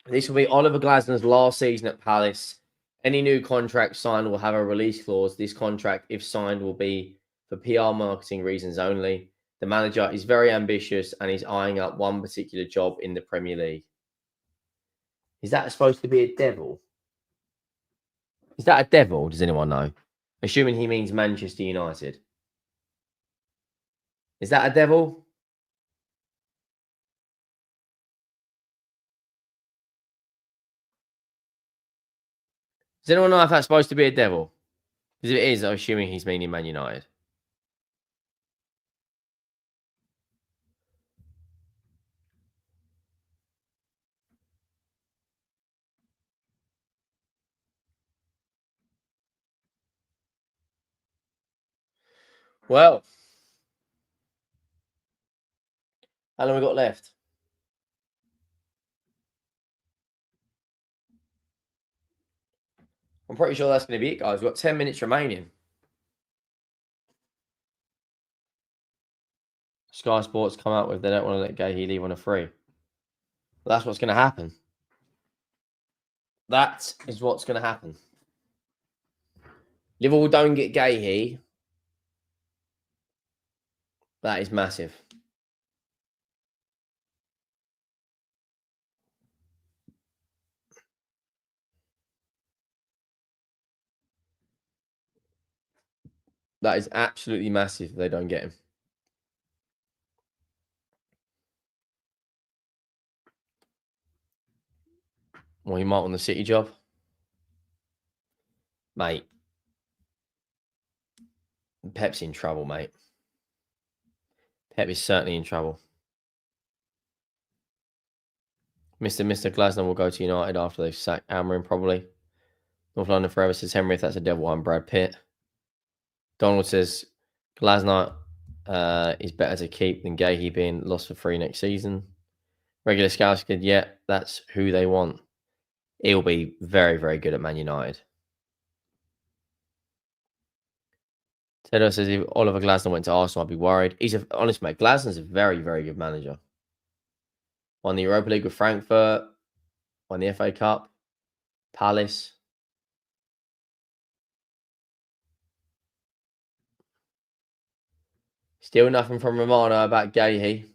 This will be Oliver Glasner's last season at Palace. Any new contract signed will have a release clause. This contract, if signed, will be for PR marketing reasons only. The manager is very ambitious and is eyeing up one particular job in the Premier League. Is that supposed to be a devil? Is that a devil? Does anyone know? Assuming he means Manchester United. Is that a devil? Does anyone know if that's supposed to be a devil? Because if it is, I'm assuming he's meaning Man United. Well, how long we got left? I'm pretty sure that's going to be it, guys. We've got 10 minutes remaining. Sky Sports come out with they don't want to let Guehi leave on a free. Well, that's what's going to happen. That is what's going to happen. Liverpool don't get Guehi. That is massive. That is absolutely massive if they don't get him. Well, he might want the City job. Mate. Pep's in trouble, mate. Pep is certainly in trouble. Mr. Glasner will go to United after they've sacked Amorim, probably. North London Forever says, Henry, if that's a devil, I'm Brad Pitt. Donald says, Glasner is better to keep than Guehi being lost for free next season. Regular Scouts said, yeah, that's who they want. He'll be very, very good at Man United. Tedo says, if Oliver Glasner went to Arsenal, I'd be worried. Honest, mate, Glasner's a very, very good manager. Won the Europa League with Frankfurt. Won the FA Cup. Palace. Still nothing from Romano about Guehi.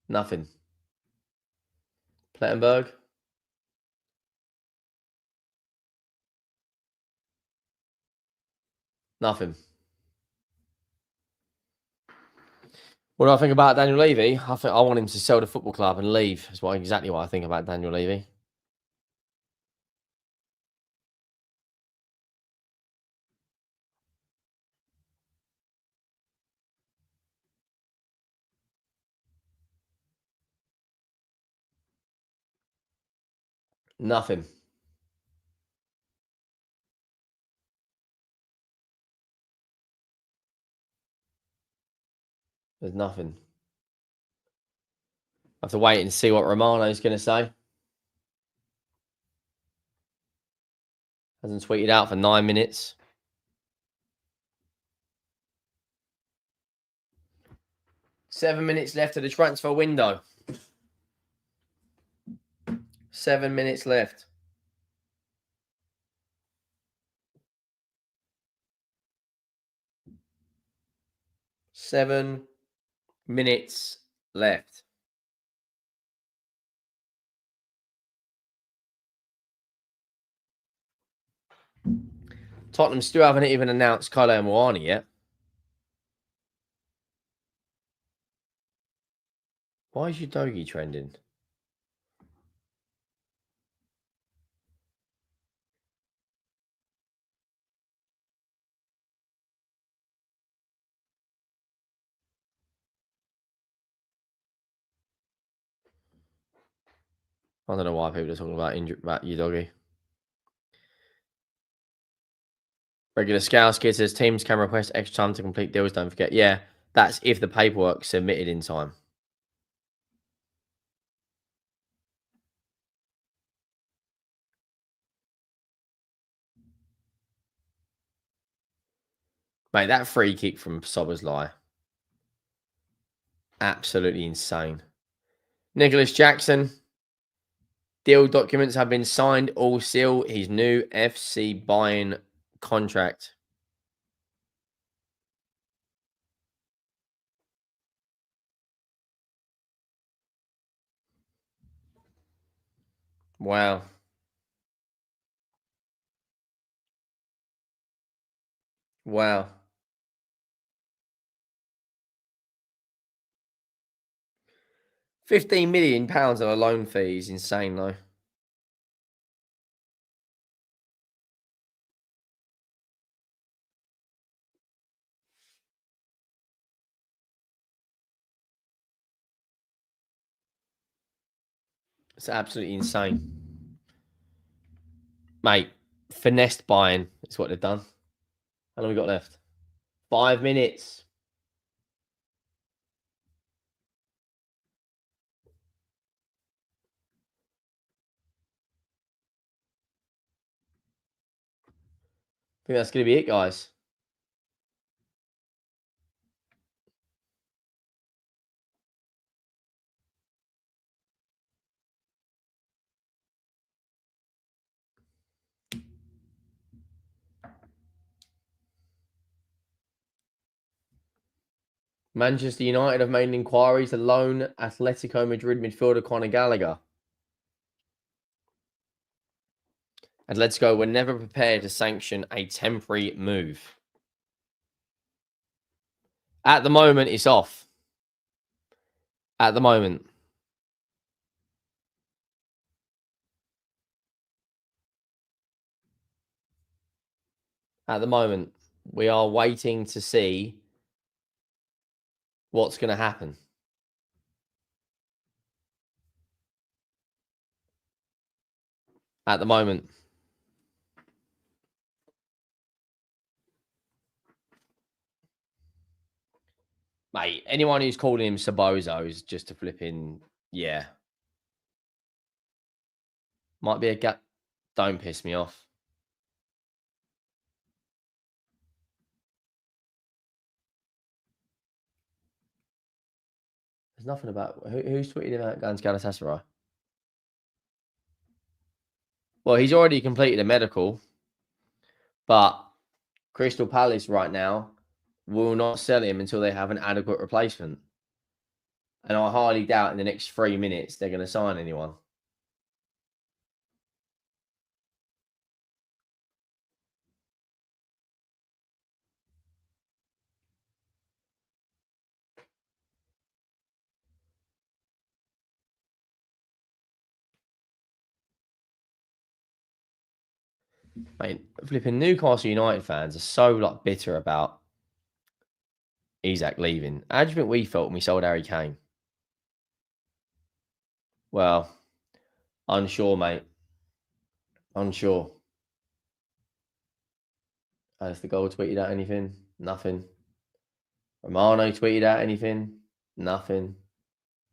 Nothing. Plettenberg. Nothing. What do I think about Daniel Levy? I think I want him to sell the football club and leave. That's exactly what I think about Daniel Levy. Nothing. There's nothing. I have to wait and see what Romano's going to say. Hasn't tweeted out for 9 minutes. Seven minutes left of the transfer window. 7 minutes left. Seven minutes left. Tottenham still haven't even announced Kolo and Muani yet. Why is your Dogi trending? I don't know why people are talking about your doggy. Regular Scouts kid says teams can request extra time to complete deals. Don't forget. Yeah, that's if the paperwork's submitted in time. Mate, that free kick from Sobersley. Absolutely insane. Nicholas Jackson. Deal documents have been signed, all sealed. His new FC Bayern contract. Wow. Wow. £15 million of a loan fee is insane, though. It's absolutely insane. Mate, finessed Bayern is what they've done. How long we got left? 5 minutes. I think that's going to be it, guys. Manchester United have made inquiries to loan Atletico Madrid midfielder Conor Gallagher. Atletico were never prepared to sanction a temporary move. At the moment, it's off. At the moment. At the moment, we are waiting to see what's going to happen. At the moment. Mate, anyone who's calling him Sabozo is just a flipping, yeah. Might be a gap. Don't piss me off. There's nothing about who's tweeted about going to Galatasaray. Well, he's already completed a medical, but Crystal Palace right now will not sell him until they have an adequate replacement. And I highly doubt in the next 3 minutes they're going to sign anyone. Mate, flipping Newcastle United fans are so bitter about Isak leaving. How do you think we felt when we sold Harry Kane? Well, unsure, mate. Unsure. Has the goal tweeted out anything? Nothing. Romano tweeted out anything? Nothing.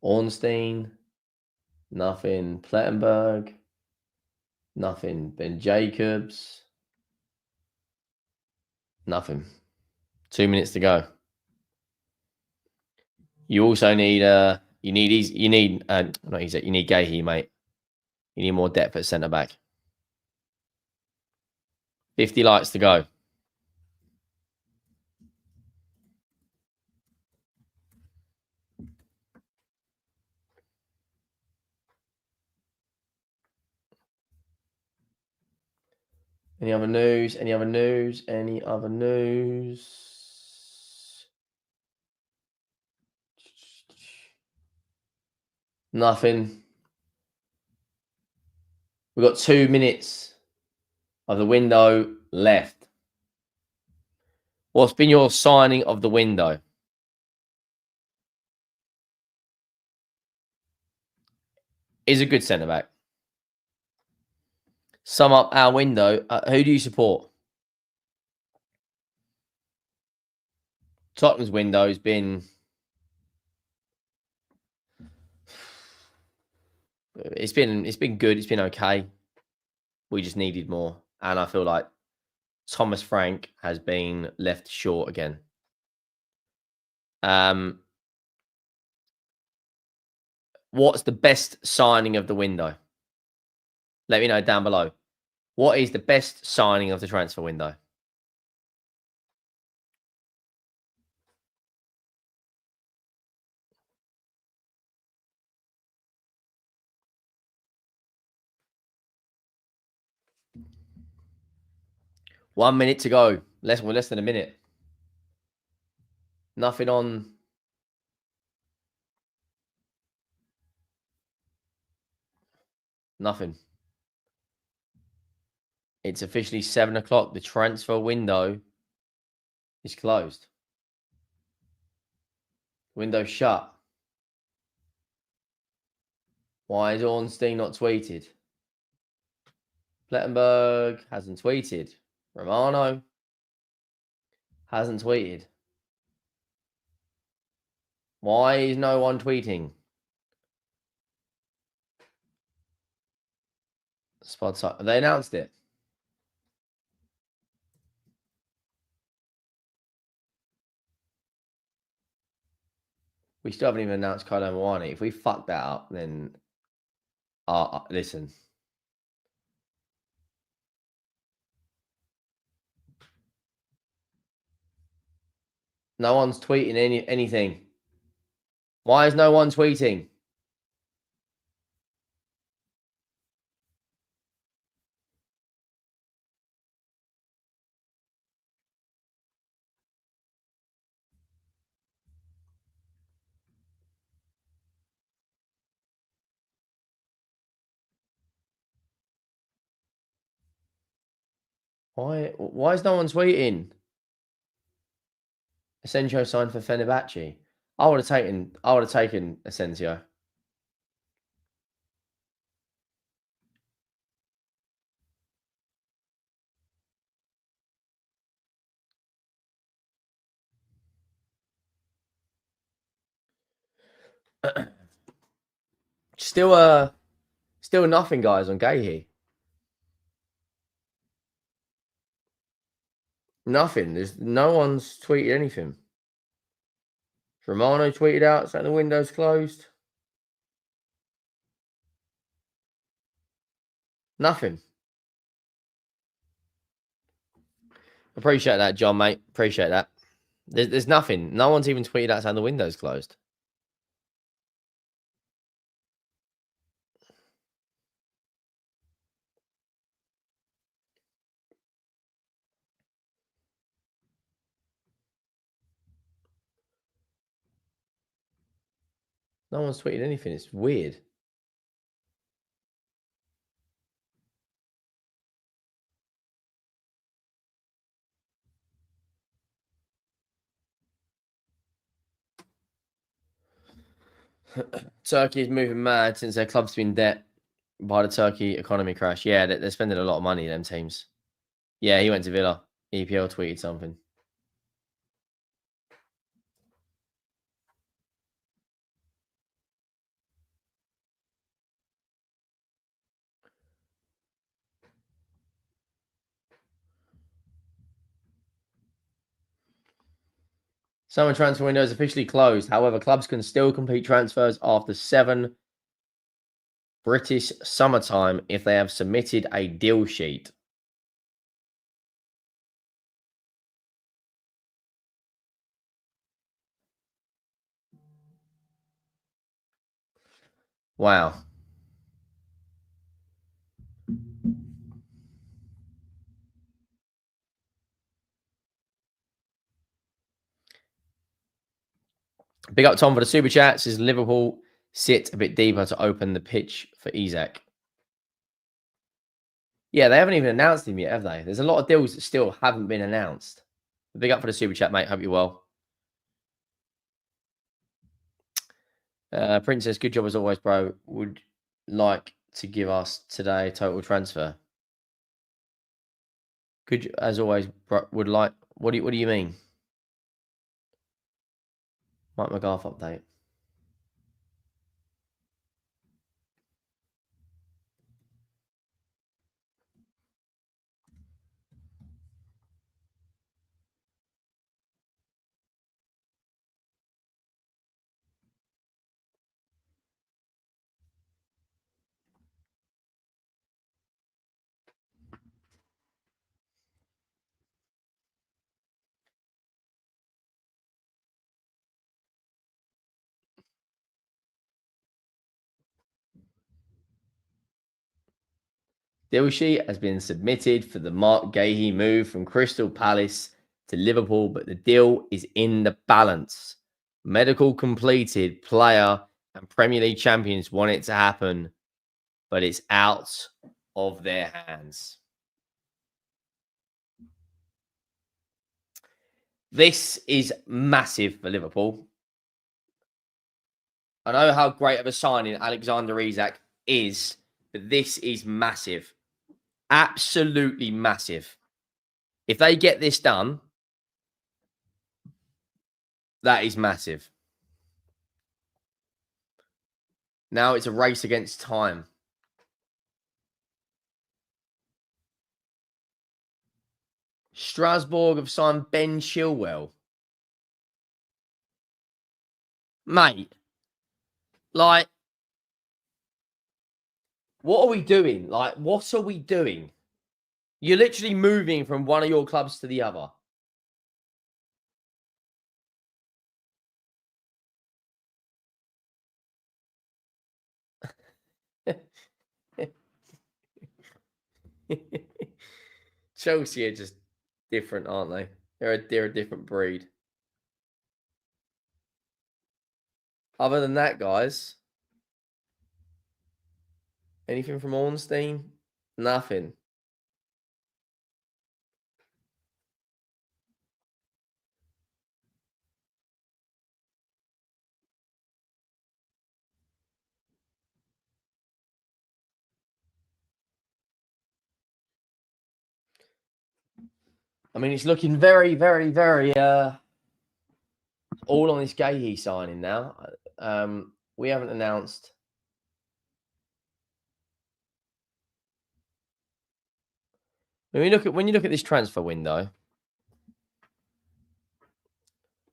Ornstein? Nothing. Plettenberg? Nothing. Ben Jacobs? Nothing. 2 minutes to go. You also need not Isak, you need Guehi, mate. You need more depth at centre back. 50 likes to go. Any other news? Any other news? Any other news? Nothing. We've got 2 minutes of the window left. What's been your signing of the window? Is a good centre back. Sum up our window. Who do you support? Tottenham's window has been. It's been good. It's been okay. We just needed more, and I feel like Thomas Frank has been left short again. What's the best signing of the window? Let me know down below. What is the best signing of the transfer window? One minute to go. Less than a minute. Nothing on. Nothing. It's officially 7 o'clock. The transfer window is closed. Window shut. Why is Ornstein not tweeted? Plettenberg hasn't tweeted. Romano hasn't tweeted. Why is no one tweeting? Spot side. They announced it. We still haven't even announced Kolo Muani. If we fuck that up, then listen. No one's tweeting anything. Why is no one tweeting? Why is no one tweeting? Sancho signed for Fenerbahce. I would have taken Asensio. Still nothing, guys, on Guehi. Nothing. No one's tweeted anything. Romano tweeted out saying the window's closed. Nothing. Appreciate that, John, mate. Appreciate that. There's nothing. No one's even tweeted out saying the window's closed. No one's tweeted anything. It's weird. Turkey is moving mad since their club's been in debt by the Turkey economy crash. Yeah, they're spending a lot of money, them teams. Yeah, he went to Villa. EPL tweeted something. Summer transfer window is officially closed. However, clubs can still complete transfers after 7 British summertime if they have submitted a deal sheet. Wow. Big up Tom for the super chat. Says Liverpool sit a bit deeper to open the pitch for Isak. Yeah, they haven't even announced him yet, have they? There's a lot of deals that still haven't been announced. Big up for the super chat, mate. Hope you're well. Princess, good job as always, bro. Would like to give us today total transfer. Good as always, bro. Would like. What do you mean? Mike McGarth update. Deal sheet has been submitted for the Mark Guehi move from Crystal Palace to Liverpool, but the deal is in the balance. Medical completed, player and Premier League champions want it to happen, but it's out of their hands. This is massive for Liverpool. I know how great of a signing Alexander Isak is, but this is massive. Absolutely massive. If they get this done, that is massive. Now it's a race against time. Strasbourg have signed Ben Chilwell. Mate, like, what are we doing? Like, what are we doing? You're literally moving from one of your clubs to the other. Chelsea are just different, aren't they? They're a different breed. Other than that, guys, anything from Ornstein? Nothing. I mean, it's looking very, very, very all on this Guehi signing now. We haven't announced. When you look at this transfer window,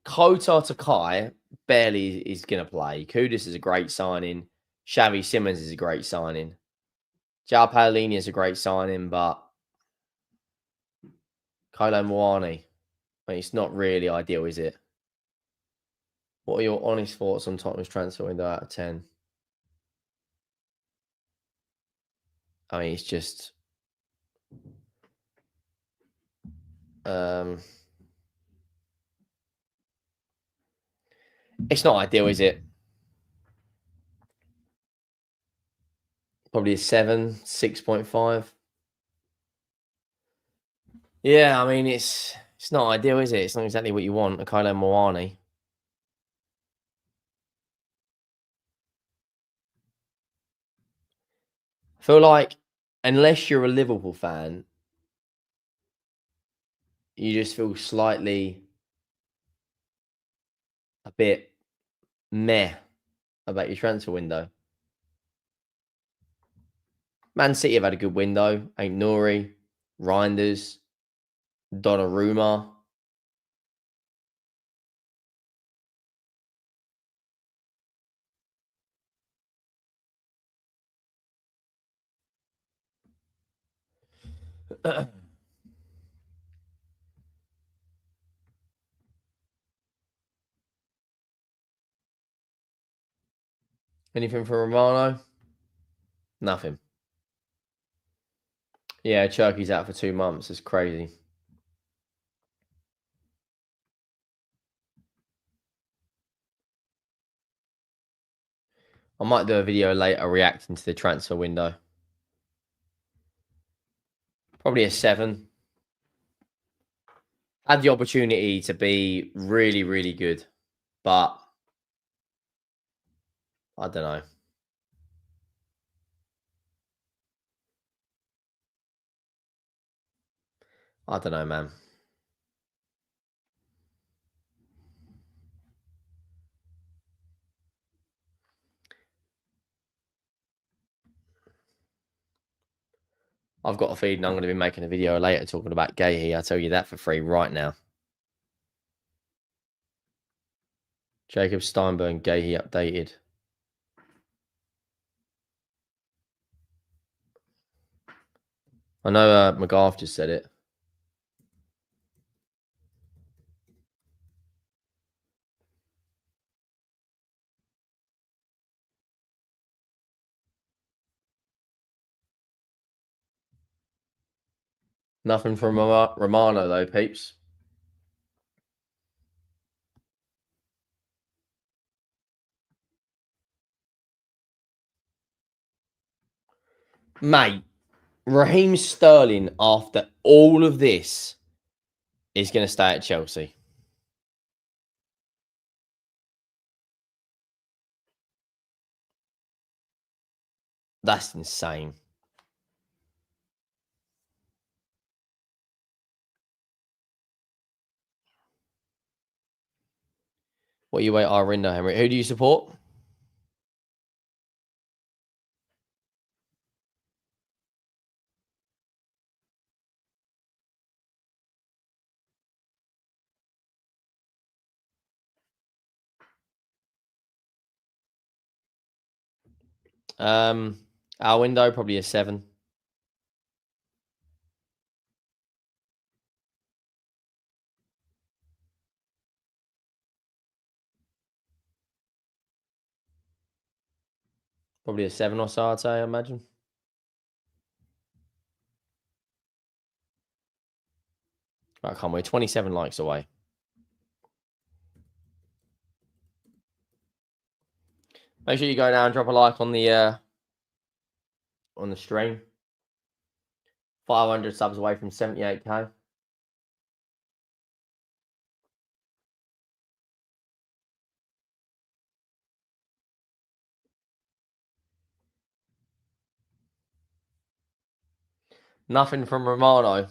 Kota to Kai barely is going to play. Kudus is a great signing. Xavi Simons is a great signing. João Paolini is a great signing, but Kolo Muani, I mean, it's not really ideal, is it? What are your honest thoughts on Tottenham's transfer window out of 10? I mean, it's just... it's not ideal, is it? Probably a 7, 6.5. Yeah, I mean, it's not ideal, is it? It's not exactly what you want, a Kolo Muani. I feel like unless you're a Liverpool fan, you just feel slightly a bit meh about your transfer window. Man City have had a good window. Ain't Nouri, Reinders, Donnarumma. Anything for Romano? Nothing. Yeah, Cherky's out for 2 months. It's crazy. I might do a video later reacting to the transfer window. Probably a 7. Had the opportunity to be really, really good, but I don't know. I don't know, man. I've got a feeling I'm going to be making a video later talking about Guehi. I'll tell you that for free right now. Jacob Steinberg, Guehi updated. I know McGarth just said it. Nothing from Romano, though, peeps. Mate, Raheem Sterling, after all of this, is going to stay at Chelsea. That's insane. What you wait, Arindo, Henry? Who do you support? Our window, probably a 7. Probably a 7 or so, I'd say, I imagine. Right, can't wait. 27 likes away. Make sure you go down and drop a like on the stream. 500 subs away from 78k. Nothing from Romano.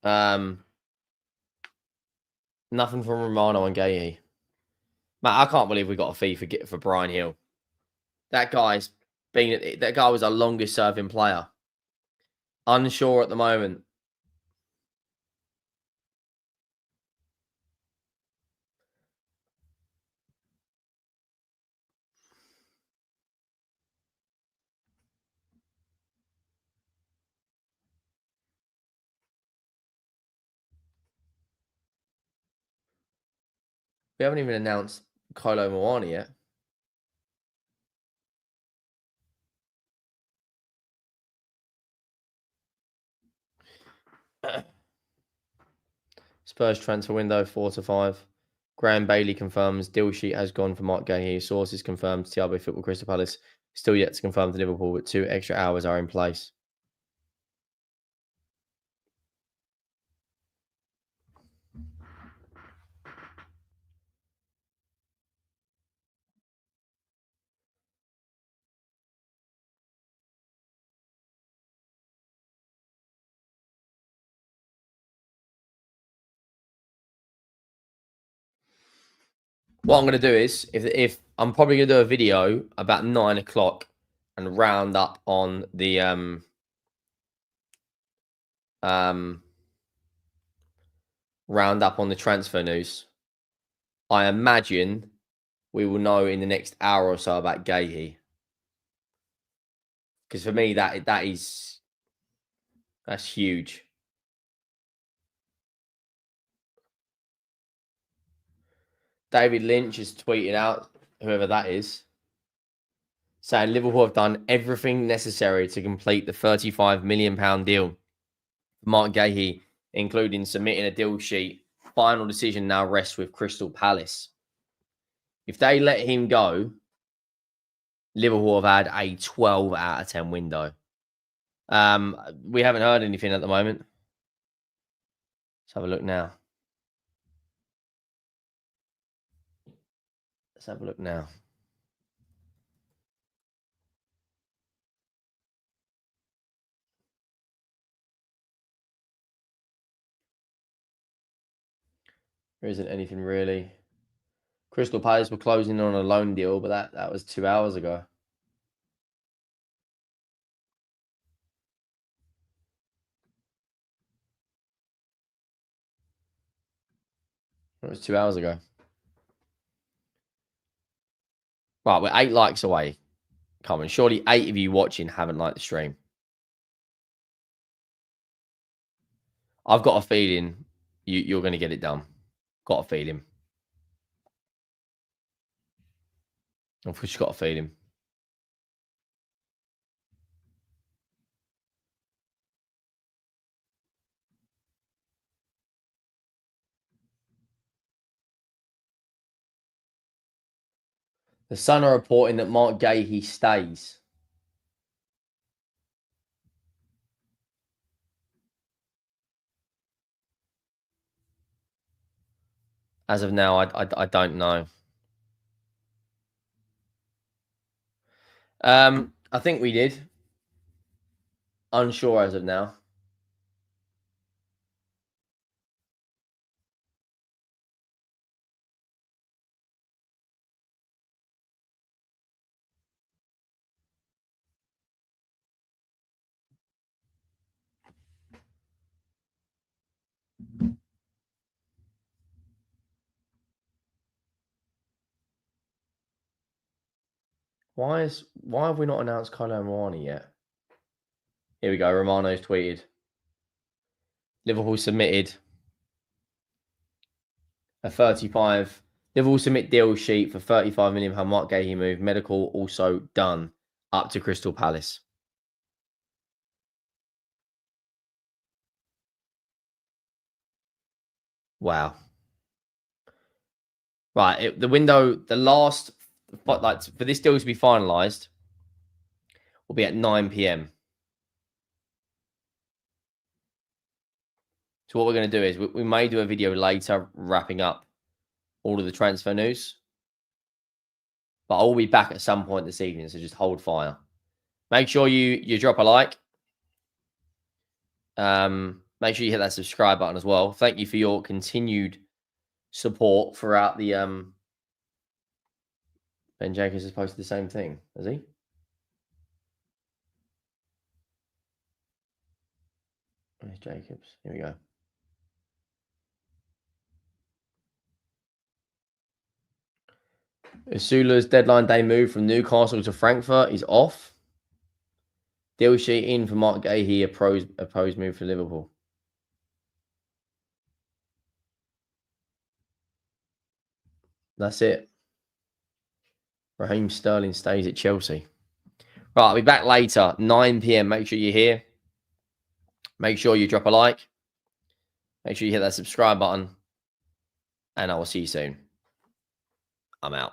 Nothing from Romano and Guehi. Matt, I can't believe we got a fee for Brownhill. That guy was our longest serving player. Unsure at the moment. We haven't even announced Kolo Muani yet. Spurs transfer window 4 to 5. Graham Bailey confirms deal sheet has gone for Mark Guehi. Sources confirmed TRB Football Crystal Palace still yet to confirm to Liverpool, but 2 extra hours are in place. What I'm going to do is, if I'm probably going to do a video about 9 o'clock and round up on the transfer news. I imagine we will know in the next hour or so about Guehi. Because for me, that's huge. David Lynch has tweeted out, whoever that is, saying Liverpool have done everything necessary to complete the £35 million deal for Mark Guehi, including submitting a deal sheet. Final decision now rests with Crystal Palace. If they let him go, Liverpool have had a 12 out of 10 window. We haven't heard anything at the moment. Let's have a look now. There isn't anything really. Crystal Palace were closing on a loan deal, but that was 2 hours ago. It was 2 hours ago. Right, we're 8 likes away. Come on, surely 8 of you watching haven't liked the stream. I've got a feeling you're going to get it done. Got a feeling. I've just got a feeling. The Sun are reporting that Mark Guehi stays. As of now, I don't know. I think we did. Unsure as of now. Why have we not announced Kolo Muani yet? Here we go. Romano's tweeted. Liverpool submitted a 35. Liverpool submit deal sheet for £35 million Mark Guehi move. Medical also done. Up to Crystal Palace. Wow. Right. The window, the last, like for this deal to be finalised, will be at 9 p.m. So what we're going to do is we may do a video later wrapping up all of the transfer news. But I'll be back at some point this evening, so just hold fire. Make sure you drop a like. Make sure you hit that subscribe button as well. Thank you for your continued support throughout the Ben Jacobs has posted the same thing, has he? Where's Jacobs? Here we go. Usula's deadline day move from Newcastle to Frankfurt is off. Deal sheet in for Mark Guehi, a proposed move for Liverpool. That's it. Raheem Sterling stays at Chelsea. Right, I'll be back later, 9 p.m. Make sure you're here. Make sure you drop a like. Make sure you hit that subscribe button. And I will see you soon. I'm out.